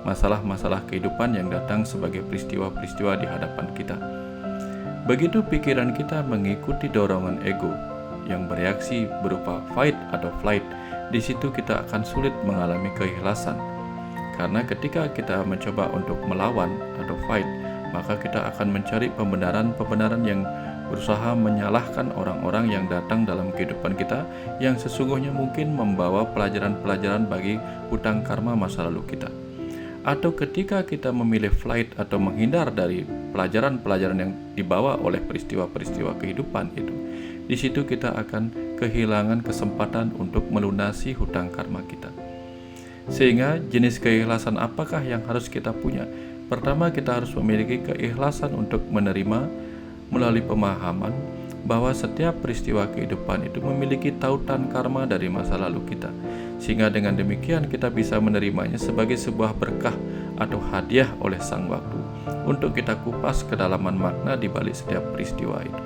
S1: masalah-masalah kehidupan yang datang sebagai peristiwa-peristiwa di hadapan kita. Begitu pikiran kita mengikuti dorongan ego yang bereaksi berupa fight atau flight, di situ kita akan sulit mengalami keikhlasan. Karena ketika kita mencoba untuk melawan atau fight, maka kita akan mencari pembenaran-pembenaran yang berusaha menyalahkan orang-orang yang datang dalam kehidupan kita yang sesungguhnya mungkin membawa pelajaran-pelajaran bagi hutang karma masa lalu kita. atau ketika kita memilih flight atau menghindar dari pelajaran-pelajaran yang dibawa oleh peristiwa-peristiwa kehidupan itu, di situ kita akan kehilangan kesempatan untuk melunasi hutang karma kita. Sehingga jenis keikhlasan apakah yang harus kita punya? Pertama, kita harus memiliki keikhlasan untuk menerima melalui pemahaman bahwa setiap peristiwa kehidupan itu memiliki tautan karma dari masa lalu kita. Sehingga dengan demikian kita bisa menerimanya sebagai sebuah berkah atau hadiah oleh sang waktu untuk kita kupas kedalaman makna di balik setiap peristiwa itu.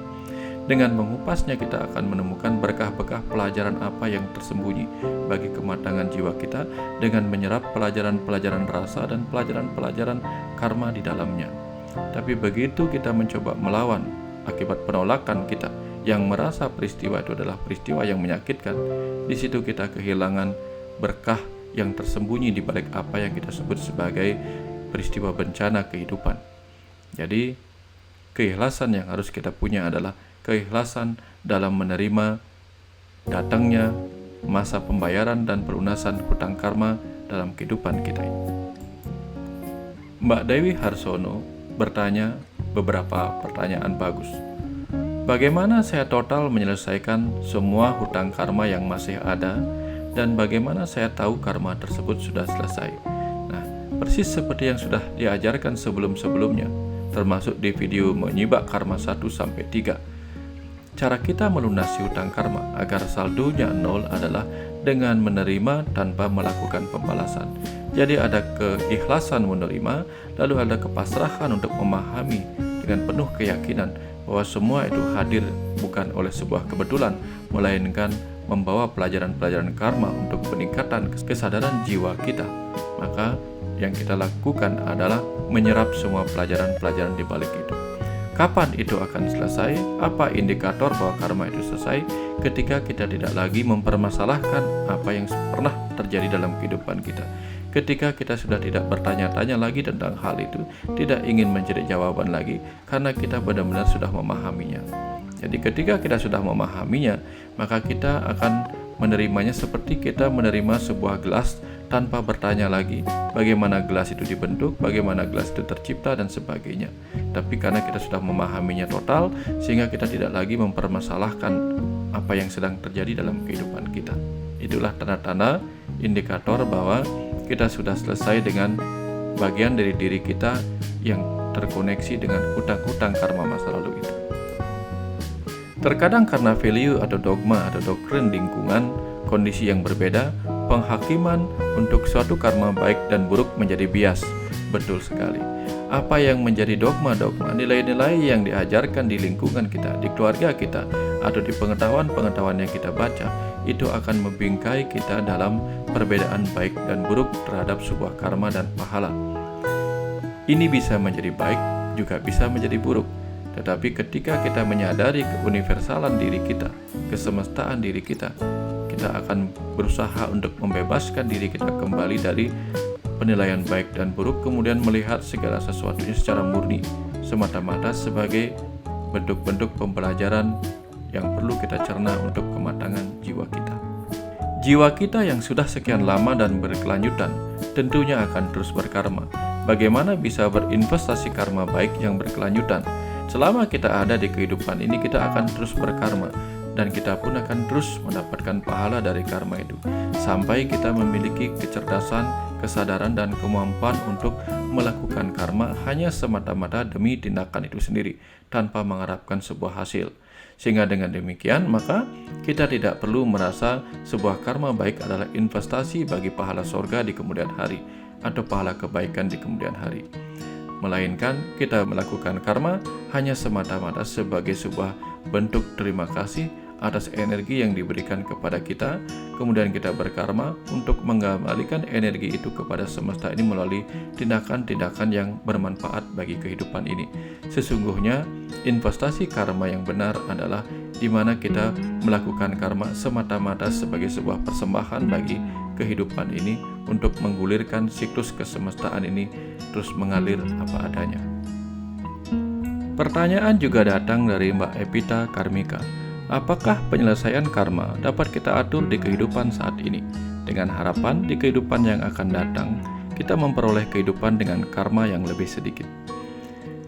S1: Dengan mengupasnya kita akan menemukan berkah-berkah pelajaran apa yang tersembunyi bagi kematangan jiwa kita dengan menyerap pelajaran-pelajaran rasa dan pelajaran-pelajaran karma di dalamnya. Tapi begitu kita mencoba melawan akibat penolakan kita yang merasa peristiwa itu adalah peristiwa yang menyakitkan, di situ kita kehilangan berkah yang tersembunyi di balik apa yang kita sebut sebagai peristiwa bencana kehidupan. Jadi keikhlasan yang harus kita punya adalah keikhlasan dalam menerima datangnya masa pembayaran dan pelunasan hutang karma dalam kehidupan kita ini. Mbak Dewi Harsono bertanya beberapa pertanyaan bagus. Bagaimana saya total menyelesaikan semua hutang karma yang masih ada, dan bagaimana saya tahu karma tersebut sudah selesai? Nah, persis seperti yang sudah diajarkan sebelum-sebelumnya, termasuk di video menyibak karma 1-3. Cara kita melunasi hutang karma agar saldonya 0 adalah dengan menerima tanpa melakukan pembalasan. Jadi ada keikhlasan menerima, lalu ada kepasrahan untuk memahami dengan penuh keyakinan bahwa semua itu hadir bukan oleh sebuah kebetulan, melainkan membawa pelajaran-pelajaran karma untuk peningkatan kesadaran jiwa kita. Maka yang kita lakukan adalah menyerap semua pelajaran-pelajaran di balik itu. Kapan itu akan selesai? Apa indikator bahwa karma itu selesai? Ketika kita tidak lagi mempermasalahkan apa yang pernah terjadi dalam kehidupan kita. Ketika kita sudah tidak bertanya-tanya lagi tentang hal itu, tidak ingin mencari jawaban lagi, karena kita benar-benar sudah memahaminya. Jadi ketika kita sudah memahaminya, maka kita akan menerimanya seperti kita menerima sebuah gelas tanpa bertanya lagi bagaimana gelas itu dibentuk, bagaimana gelas itu tercipta, dan sebagainya. Tapi karena kita sudah memahaminya total, sehingga kita tidak lagi mempermasalahkan apa yang sedang terjadi dalam kehidupan kita. Itulah tanda-tanda indikator bahwa kita sudah selesai dengan bagian dari diri kita yang terkoneksi dengan hutang-hutang karma masa lalu itu. Terkadang karena value atau dogma atau doktrin lingkungan, kondisi yang berbeda, penghakiman untuk suatu karma baik dan buruk menjadi bias. Betul sekali. Apa yang menjadi dogma-dogma, nilai-nilai yang diajarkan di lingkungan kita, di keluarga kita, atau di pengetahuan-pengetahuan yang kita baca, itu akan membingkai kita dalam perbedaan baik dan buruk terhadap sebuah karma dan pahala. Ini bisa menjadi baik, juga bisa menjadi buruk. Tetapi ketika kita menyadari keuniversalan diri kita, kesemestaan diri kita, kita akan berusaha untuk membebaskan diri kita kembali dari penilaian baik dan buruk, kemudian melihat segala sesuatunya secara murni, semata-mata sebagai bentuk-bentuk pembelajaran yang perlu kita cerna untuk kematangan jiwa kita. Jiwa kita yang sudah sekian lama dan berkelanjutan tentunya akan terus berkarma. Bagaimana bisa berinvestasi karma baik yang berkelanjutan? Selama kita ada di kehidupan ini, kita akan terus berkarma, dan kita pun akan terus mendapatkan pahala dari karma itu, sampai kita memiliki kecerdasan, kesadaran, dan kemampuan untuk melakukan karma hanya semata-mata demi tindakan itu sendiri, tanpa mengharapkan sebuah hasil. Sehingga dengan demikian, maka kita tidak perlu merasa sebuah karma baik adalah investasi bagi pahala surga di kemudian hari, atau pahala kebaikan di kemudian hari. Melainkan kita melakukan karma hanya semata-mata sebagai sebuah bentuk terima kasih atas energi yang diberikan kepada kita. Kemudian kita berkarma untuk mengembalikan energi itu kepada semesta ini melalui tindakan-tindakan yang bermanfaat bagi kehidupan ini. Sesungguhnya investasi karma yang benar adalah di mana kita melakukan karma semata-mata sebagai sebuah persembahan bagi kehidupan ini untuk menggulirkan siklus kesemestaan ini terus mengalir apa adanya. Pertanyaan juga datang dari Mbak Epita Karmika. Apakah penyelesaian karma dapat kita atur di kehidupan saat ini? Dengan harapan di kehidupan yang akan datang, kita memperoleh kehidupan dengan karma yang lebih sedikit.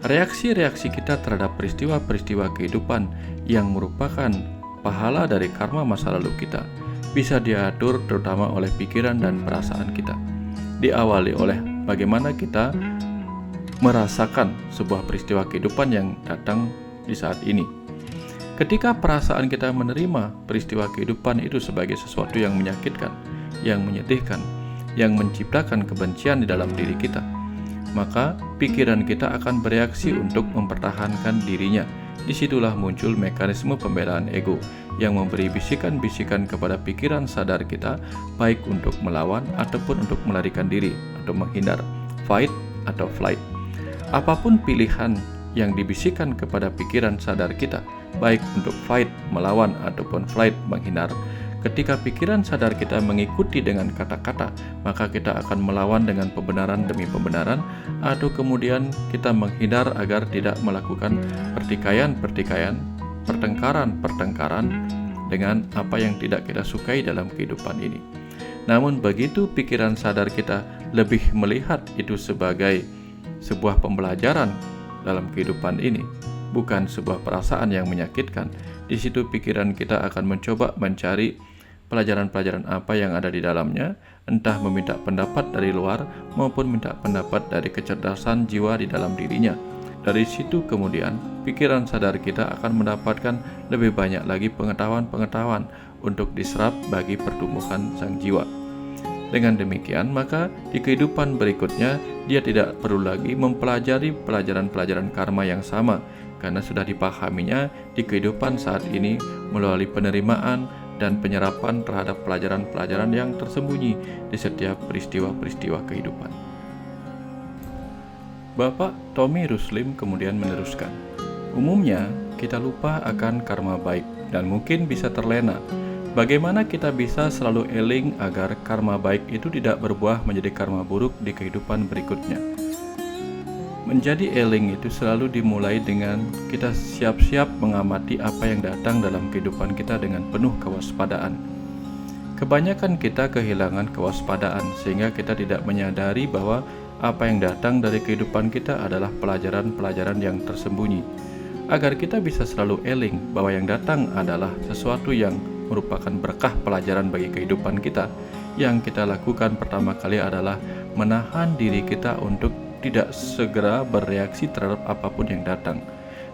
S1: Reaksi-reaksi kita terhadap peristiwa-peristiwa kehidupan yang merupakan pahala dari karma masa lalu kita bisa diatur terutama oleh pikiran dan perasaan kita. Diawali oleh bagaimana kita merasakan sebuah peristiwa kehidupan yang datang di saat ini. Ketika perasaan kita menerima peristiwa kehidupan itu sebagai sesuatu yang menyakitkan, yang menyedihkan, yang menciptakan kebencian di dalam diri kita, maka pikiran kita akan bereaksi untuk mempertahankan dirinya. Disitulah muncul mekanisme pembelaan ego yang memberi bisikan-bisikan kepada pikiran sadar kita, baik untuk melawan ataupun untuk melarikan diri atau menghindar, fight atau flight. Apapun pilihan yang dibisikkan kepada pikiran sadar kita, baik untuk fight, melawan ataupun flight, menghindar, ketika pikiran sadar kita mengikuti dengan kata-kata, maka kita akan melawan dengan pembenaran demi pembenaran, atau kemudian kita menghindar agar tidak melakukan pertikaian-pertikaian, pertengkaran-pertengkaran dengan apa yang tidak kita sukai dalam kehidupan ini. Namun begitu pikiran sadar kita lebih melihat itu sebagai sebuah pembelajaran dalam kehidupan ini, bukan sebuah perasaan yang menyakitkan, di situ pikiran kita akan mencoba mencari pelajaran-pelajaran apa yang ada di dalamnya, entah meminta pendapat dari luar maupun minta pendapat dari kecerdasan jiwa di dalam dirinya. Dari situ kemudian pikiran sadar kita akan mendapatkan lebih banyak lagi pengetahuan-pengetahuan untuk diserap bagi pertumbuhan sang jiwa. Dengan demikian, maka di kehidupan berikutnya dia tidak perlu lagi mempelajari pelajaran-pelajaran karma yang sama, karena sudah dipahaminya di kehidupan saat ini melalui penerimaan dan penyerapan terhadap pelajaran-pelajaran yang tersembunyi di setiap peristiwa-peristiwa kehidupan. Bapak Tommy Ruslim kemudian meneruskan, umumnya kita lupa akan karma baik dan mungkin bisa terlena. Bagaimana kita bisa selalu eling agar karma baik itu tidak berbuah menjadi karma buruk di kehidupan berikutnya? Menjadi eling itu selalu dimulai dengan kita siap-siap mengamati apa yang datang dalam kehidupan kita dengan penuh kewaspadaan. Kebanyakan kita kehilangan kewaspadaan sehingga kita tidak menyadari bahwa apa yang datang dari kehidupan kita adalah pelajaran-pelajaran yang tersembunyi. Agar kita bisa selalu eling bahwa yang datang adalah sesuatu yang merupakan berkah pelajaran bagi kehidupan kita, yang kita lakukan pertama kali adalah menahan diri kita untuk tidak segera bereaksi terhadap apapun yang datang.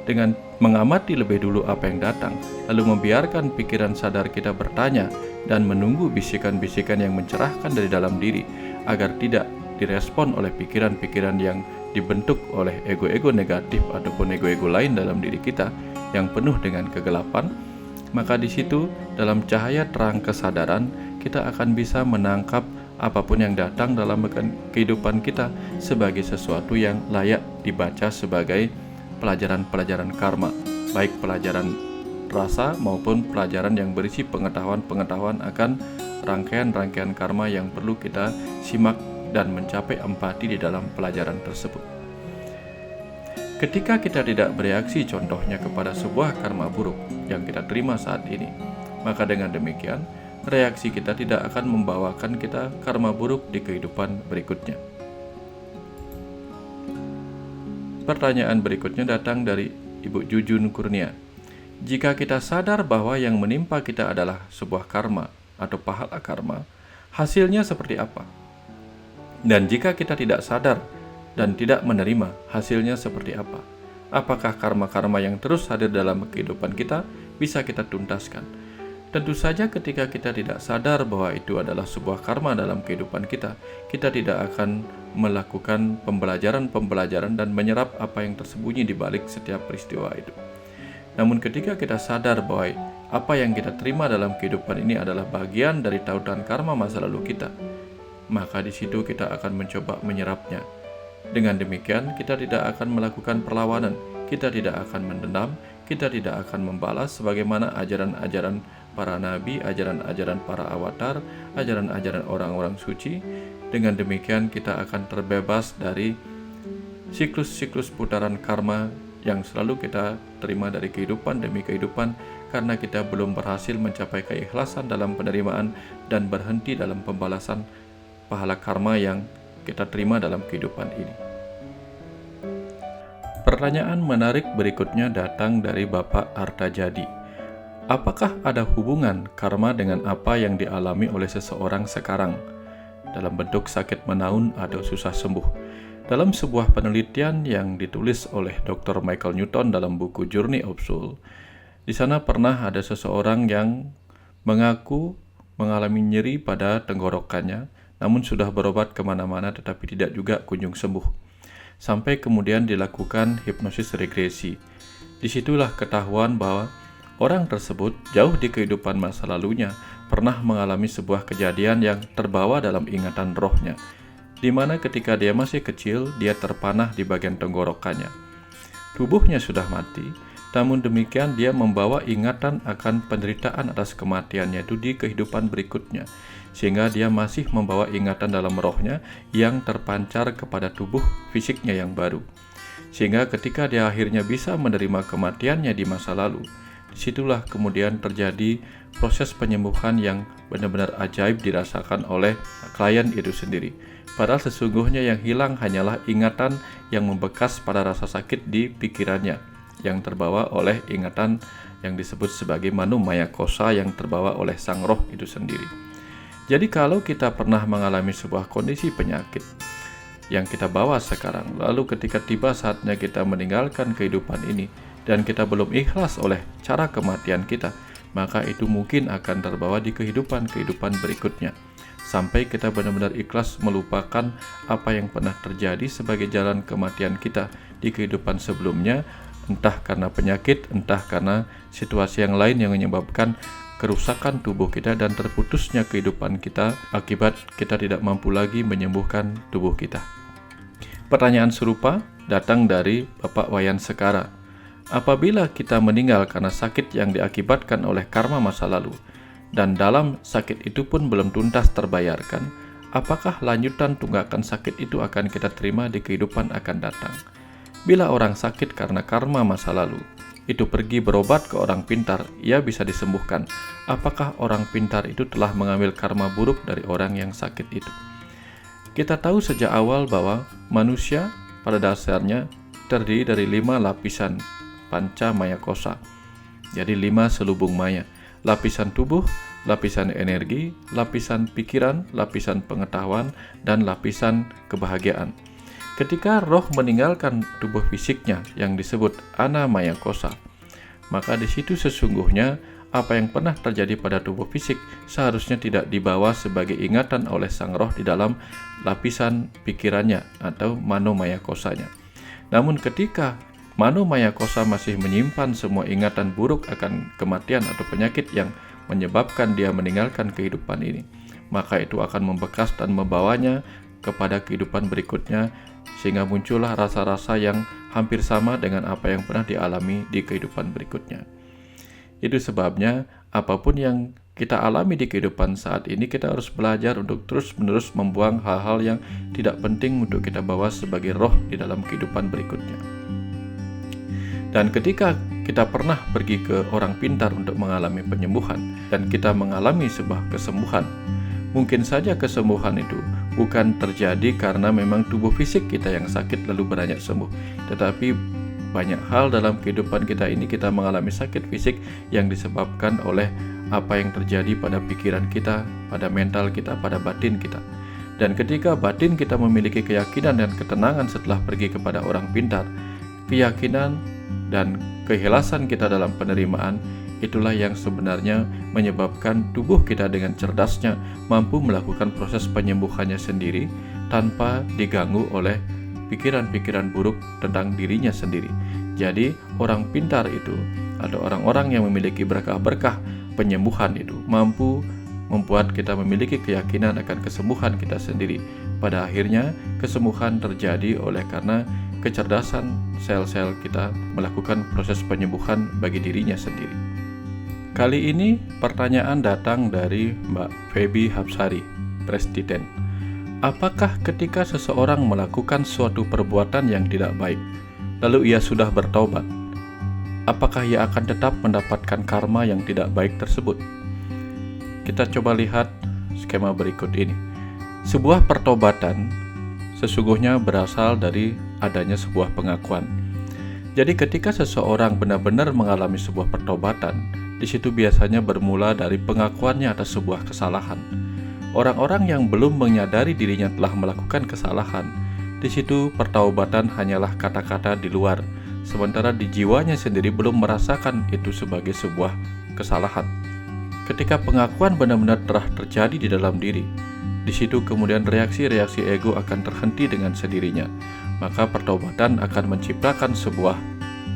S1: Dengan mengamati lebih dulu apa yang datang, lalu membiarkan pikiran sadar kita bertanya dan menunggu bisikan-bisikan yang mencerahkan dari dalam diri, agar tidak direspon oleh pikiran-pikiran yang dibentuk oleh ego-ego negatif ataupun ego-ego lain dalam diri kita yang penuh dengan kegelapan. Maka di situ dalam cahaya terang kesadaran kita akan bisa menangkap apapun yang datang dalam kehidupan kita sebagai sesuatu yang layak dibaca sebagai pelajaran-pelajaran karma, baik pelajaran rasa maupun pelajaran yang berisi pengetahuan-pengetahuan akan rangkaian-rangkaian karma yang perlu kita simak dan mencapai empati di dalam pelajaran tersebut. Ketika kita tidak bereaksi contohnya kepada sebuah karma buruk yang kita terima saat ini, maka dengan demikian reaksi kita tidak akan membawakan kita karma buruk di kehidupan berikutnya. Pertanyaan berikutnya datang dari Ibu Jujun Kurnia. Jika kita sadar bahwa yang menimpa kita adalah sebuah karma atau pahala karma, hasilnya seperti apa? Dan jika kita tidak sadar dan tidak menerima, hasilnya seperti apa? Apakah karma-karma yang terus hadir dalam kehidupan kita bisa kita tuntaskan? Tentu saja ketika kita tidak sadar bahwa itu adalah sebuah karma dalam kehidupan kita, kita tidak akan melakukan pembelajaran dan menyerap apa yang tersembunyi di balik setiap peristiwa itu. Namun ketika kita sadar bahwa apa yang kita terima dalam kehidupan ini adalah bagian dari tautan karma masa lalu kita, maka di situ kita akan mencoba menyerapnya. Dengan demikian, kita tidak akan melakukan perlawanan, kita tidak akan mendendam, kita tidak akan membalas sebagaimana ajaran-ajaran para nabi, ajaran-ajaran para avatar, ajaran-ajaran orang-orang suci. Dengan demikian, kita akan terbebas dari siklus-siklus putaran karma yang selalu kita terima dari kehidupan demi kehidupan, karena kita belum berhasil mencapai keikhlasan dalam penerimaan dan berhenti dalam pembalasan pahala karma yang kita terima dalam kehidupan ini. Pertanyaan menarik berikutnya datang dari Bapak Artajadi. Apakah ada hubungan karma dengan apa yang dialami oleh seseorang sekarang dalam bentuk sakit menaun atau susah sembuh? Dalam sebuah penelitian yang ditulis oleh Dr. Michael Newton dalam buku Journey of Soul, di sana pernah ada seseorang yang mengaku mengalami nyeri pada tenggorokannya, namun sudah berobat kemana-mana tetapi tidak juga kunjung sembuh. Sampai kemudian dilakukan hipnosis regresi. Disitulah ketahuan bahwa orang tersebut jauh di kehidupan masa lalunya pernah mengalami sebuah kejadian yang terbawa dalam ingatan rohnya, di mana ketika dia masih kecil, dia terpanah di bagian tenggorokannya. Tubuhnya sudah mati, namun demikian dia membawa ingatan akan penderitaan atas kematiannya itu di kehidupan berikutnya, sehingga dia masih membawa ingatan dalam rohnya yang terpancar kepada tubuh fisiknya yang baru. Sehingga ketika dia akhirnya bisa menerima kematiannya di masa lalu, disitulah kemudian terjadi proses penyembuhan yang benar-benar ajaib dirasakan oleh klien itu sendiri. Padahal sesungguhnya yang hilang hanyalah ingatan yang membekas pada rasa sakit di pikirannya, yang terbawa oleh ingatan yang disebut sebagai Mano Maya Kosa yang terbawa oleh sang roh itu sendiri. Jadi kalau kita pernah mengalami sebuah kondisi penyakit yang kita bawa sekarang, lalu ketika tiba saatnya kita meninggalkan kehidupan ini dan kita belum ikhlas oleh cara kematian kita, maka itu mungkin akan terbawa di kehidupan berikutnya. Sampai kita benar-benar ikhlas melupakan apa yang pernah terjadi sebagai jalan kematian kita di kehidupan sebelumnya, entah karena penyakit, entah karena situasi yang lain yang menyebabkan kerusakan tubuh kita dan terputusnya kehidupan kita akibat kita tidak mampu lagi menyembuhkan tubuh kita. Pertanyaan serupa datang dari Bapak Wayan Sekara. Apabila kita meninggal karena sakit yang diakibatkan oleh karma masa lalu, dan dalam sakit itu pun belum tuntas terbayarkan, apakah lanjutan tunggakan sakit itu akan kita terima di kehidupan akan datang? Bila orang sakit karena karma masa lalu, itu pergi berobat ke orang pintar, ia bisa disembuhkan. Apakah orang pintar itu telah mengambil karma buruk dari orang yang sakit itu? Kita tahu sejak awal bahwa manusia pada dasarnya terdiri dari 5 lapisan panca maya kosa. Jadi 5 selubung maya. Lapisan tubuh, lapisan energi, lapisan pikiran, lapisan pengetahuan, dan lapisan kebahagiaan. Ketika roh meninggalkan tubuh fisiknya yang disebut ana maya kosa, maka di situ sesungguhnya apa yang pernah terjadi pada tubuh fisik seharusnya tidak dibawa sebagai ingatan oleh sang roh di dalam lapisan pikirannya atau mano maya kosanya. Namun ketika Mano Maya Kosa masih menyimpan semua ingatan buruk akan kematian atau penyakit yang menyebabkan dia meninggalkan kehidupan ini, maka itu akan membekas dan membawanya kepada kehidupan berikutnya, sehingga muncullah rasa-rasa yang hampir sama dengan apa yang pernah dialami di kehidupan berikutnya. Itu sebabnya apapun yang kita alami di kehidupan saat ini, kita harus belajar untuk terus-menerus membuang hal-hal yang tidak penting untuk kita bawa sebagai roh di dalam kehidupan berikutnya. Dan ketika kita pernah pergi ke orang pintar untuk mengalami penyembuhan dan kita mengalami sebuah kesembuhan, mungkin saja kesembuhan itu bukan terjadi karena memang tubuh fisik kita yang sakit lalu beranjak sembuh, tetapi banyak hal dalam kehidupan kita ini kita mengalami sakit fisik yang disebabkan oleh apa yang terjadi pada pikiran kita, pada mental kita, pada batin kita. Dan ketika batin kita memiliki keyakinan dan ketenangan setelah pergi kepada orang pintar, keyakinan dan keikhlasan kita dalam penerimaan, itulah yang sebenarnya menyebabkan tubuh kita dengan cerdasnya mampu melakukan proses penyembuhannya sendiri tanpa diganggu oleh pikiran-pikiran buruk tentang dirinya sendiri. Jadi orang pintar itu atau orang-orang yang memiliki berkah-berkah penyembuhan itu mampu membuat kita memiliki keyakinan akan kesembuhan kita sendiri. Pada akhirnya kesembuhan terjadi oleh karena kecerdasan sel-sel kita melakukan proses penyembuhan bagi dirinya sendiri. Kali ini pertanyaan datang dari Mbak Feby Hapsari, Presiden. Apakah ketika seseorang melakukan suatu perbuatan yang tidak baik, lalu ia sudah bertaubat, apakah ia akan tetap mendapatkan karma yang tidak baik tersebut? Kita coba lihat skema berikut ini. Sebuah pertobatan sesungguhnya berasal dari adanya sebuah pengakuan. Jadi ketika seseorang benar-benar mengalami sebuah pertobatan, di situ biasanya bermula dari pengakuannya atas sebuah kesalahan. Orang-orang yang belum menyadari dirinya telah melakukan kesalahan, di situ pertaubatan hanyalah kata-kata di luar, sementara di jiwanya sendiri belum merasakan itu sebagai sebuah kesalahan. Ketika pengakuan benar-benar telah terjadi di dalam diri, di situ kemudian reaksi-reaksi ego akan terhenti dengan sendirinya. Maka pertobatan akan menciptakan sebuah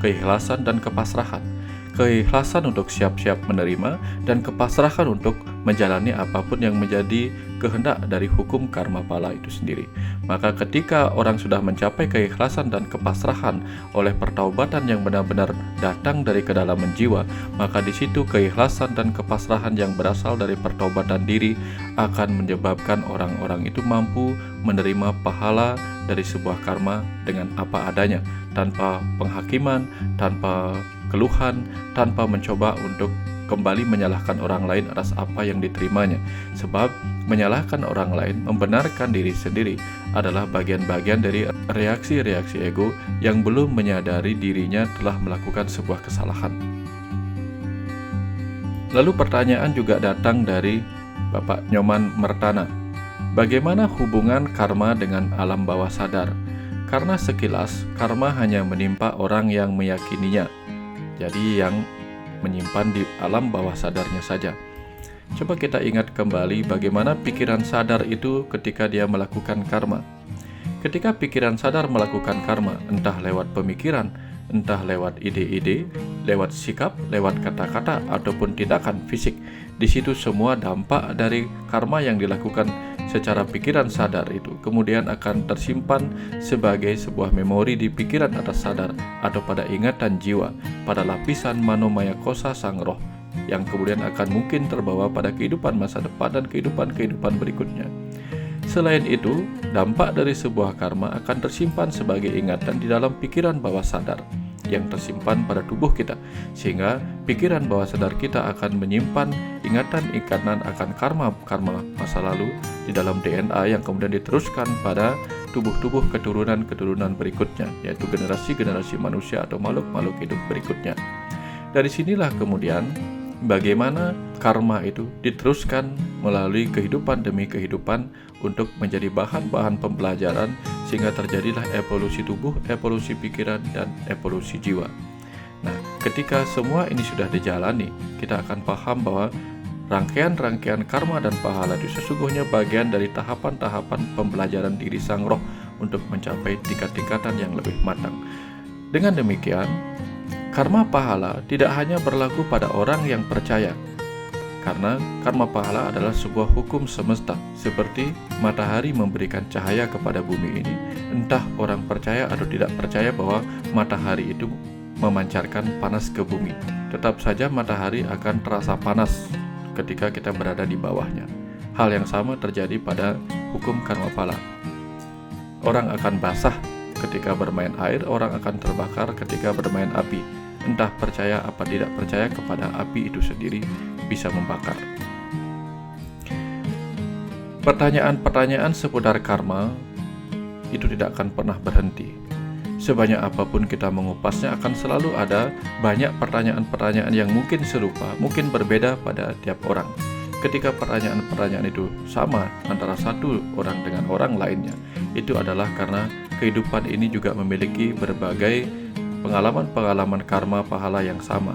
S1: keikhlasan dan kepasrahan. Keikhlasan untuk siap-siap menerima dan kepasrahan untuk menjalani apapun yang menjadi kehendak dari hukum karma pala itu sendiri. Maka ketika orang sudah mencapai keikhlasan dan kepasrahan oleh pertaubatan yang benar-benar datang dari kedalaman jiwa, maka di situ keikhlasan dan kepasrahan yang berasal dari pertaubatan diri akan menyebabkan orang-orang itu mampu menerima pahala dari sebuah karma dengan apa adanya, tanpa penghakiman, tanpa keluhan, tanpa mencoba untuk kembali menyalahkan orang lain atas apa yang diterimanya. Sebab menyalahkan orang lain, membenarkan diri sendiri adalah bagian-bagian dari reaksi-reaksi ego yang belum menyadari dirinya telah melakukan sebuah kesalahan. Lalu pertanyaan juga datang dari Bapak Nyoman Mertana. Bagaimana hubungan karma dengan alam bawah sadar? Karena sekilas karma hanya menimpa orang yang meyakininya. Jadi yang menyimpan di alam bawah sadarnya saja. Coba kita ingat kembali bagaimana pikiran sadar itu ketika dia melakukan karma. Ketika pikiran sadar melakukan karma, entah lewat pemikiran, entah lewat ide-ide, lewat sikap, lewat kata-kata, ataupun tindakan fisik, di situ semua dampak dari karma yang dilakukan secara pikiran sadar itu kemudian akan tersimpan sebagai sebuah memori di pikiran atas sadar atau pada ingatan jiwa, pada lapisan manomaya kosa sang roh, yang kemudian akan mungkin terbawa pada kehidupan masa depan dan kehidupan berikutnya. Selain itu, dampak dari sebuah karma akan tersimpan sebagai ingatan di dalam pikiran bawah sadar yang tersimpan pada tubuh kita, sehingga pikiran bawah sadar kita akan menyimpan ingatan-ingatan akan karma masa lalu di dalam DNA yang kemudian diteruskan pada tubuh-tubuh keturunan berikutnya, yaitu generasi-generasi manusia atau makhluk-makhluk hidup berikutnya. Dari sinilah kemudian bagaimana karma itu diteruskan melalui kehidupan demi kehidupan untuk menjadi bahan-bahan pembelajaran, sehingga terjadilah evolusi tubuh, evolusi pikiran, dan evolusi jiwa. Nah, ketika semua ini sudah dijalani, kita akan paham bahwa rangkaian-rangkaian karma dan pahala itu sesungguhnya bagian dari tahapan-tahapan pembelajaran diri sang roh untuk mencapai tingkat-tingkatan yang lebih matang. Dengan demikian, karma pahala tidak hanya berlaku pada orang yang percaya, karena karma pahala adalah sebuah hukum semesta, seperti matahari memberikan cahaya kepada bumi ini. Entah orang percaya atau tidak percaya bahwa matahari itu memancarkan panas ke bumi, tetap saja matahari akan terasa panas ketika kita berada di bawahnya. Hal yang sama terjadi pada hukum karma pahala. Orang akan basah ketika bermain air, orang akan terbakar ketika bermain api. Entah percaya apa tidak percaya kepada api itu sendiri bisa membakar. Pertanyaan-pertanyaan seputar karma itu tidak akan pernah berhenti. Sebanyak apapun kita mengupasnya, akan selalu ada banyak pertanyaan-pertanyaan yang mungkin serupa, mungkin berbeda pada tiap orang. Ketika pertanyaan-pertanyaan itu sama antara satu orang dengan orang lainnya, itu adalah karena kehidupan ini juga memiliki berbagai pengalaman-pengalaman karma pahala yang sama.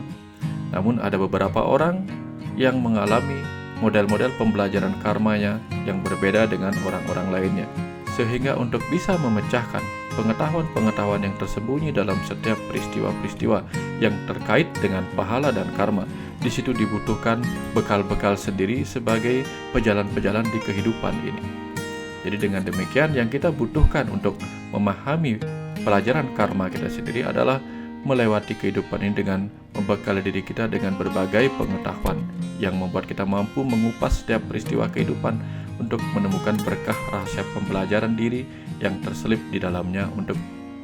S1: Namun ada beberapa orang yang mengalami model-model pembelajaran karmanya yang berbeda dengan orang-orang lainnya. Sehingga untuk bisa memecahkan pengetahuan-pengetahuan yang tersembunyi dalam setiap peristiwa-peristiwa yang terkait dengan pahala dan karma, di situ dibutuhkan bekal-bekal sendiri sebagai pejalan-pejalan di kehidupan ini. Jadi dengan demikian, yang kita butuhkan untuk memahami pelajaran karma kita sendiri adalah melewati kehidupan ini dengan membekali diri kita dengan berbagai pengetahuan yang membuat kita mampu mengupas setiap peristiwa kehidupan untuk menemukan berkah rahasia pembelajaran diri yang terselip di dalamnya untuk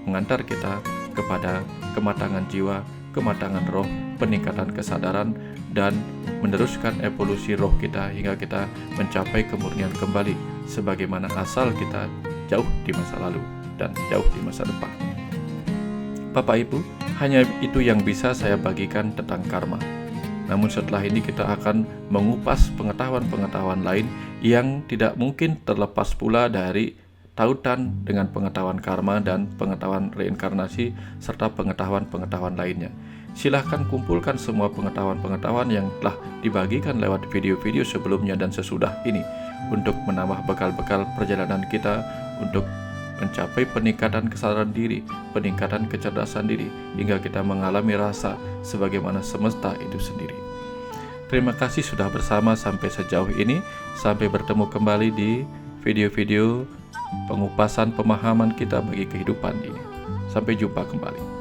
S1: mengantar kita kepada kematangan jiwa, kematangan roh, peningkatan kesadaran, dan meneruskan evolusi roh kita hingga kita mencapai kemurnian kembali sebagaimana asal kita jauh di masa lalu dan jauh di masa depan. Bapak Ibu, hanya itu yang bisa saya bagikan tentang karma. Namun setelah ini kita akan mengupas pengetahuan-pengetahuan lain yang tidak mungkin terlepas pula dari tautan dengan pengetahuan karma dan pengetahuan reinkarnasi serta pengetahuan-pengetahuan lainnya. Silahkan kumpulkan semua pengetahuan-pengetahuan yang telah dibagikan lewat video-video sebelumnya dan sesudah ini untuk menambah bekal-bekal perjalanan kita untuk mencapai peningkatan kesadaran diri, peningkatan kecerdasan diri, hingga kita mengalami rasa sebagaimana semesta itu sendiri. Terima kasih sudah bersama sampai sejauh ini. Sampai bertemu kembali di video-video pengupasan pemahaman kita bagi kehidupan ini. Sampai jumpa kembali.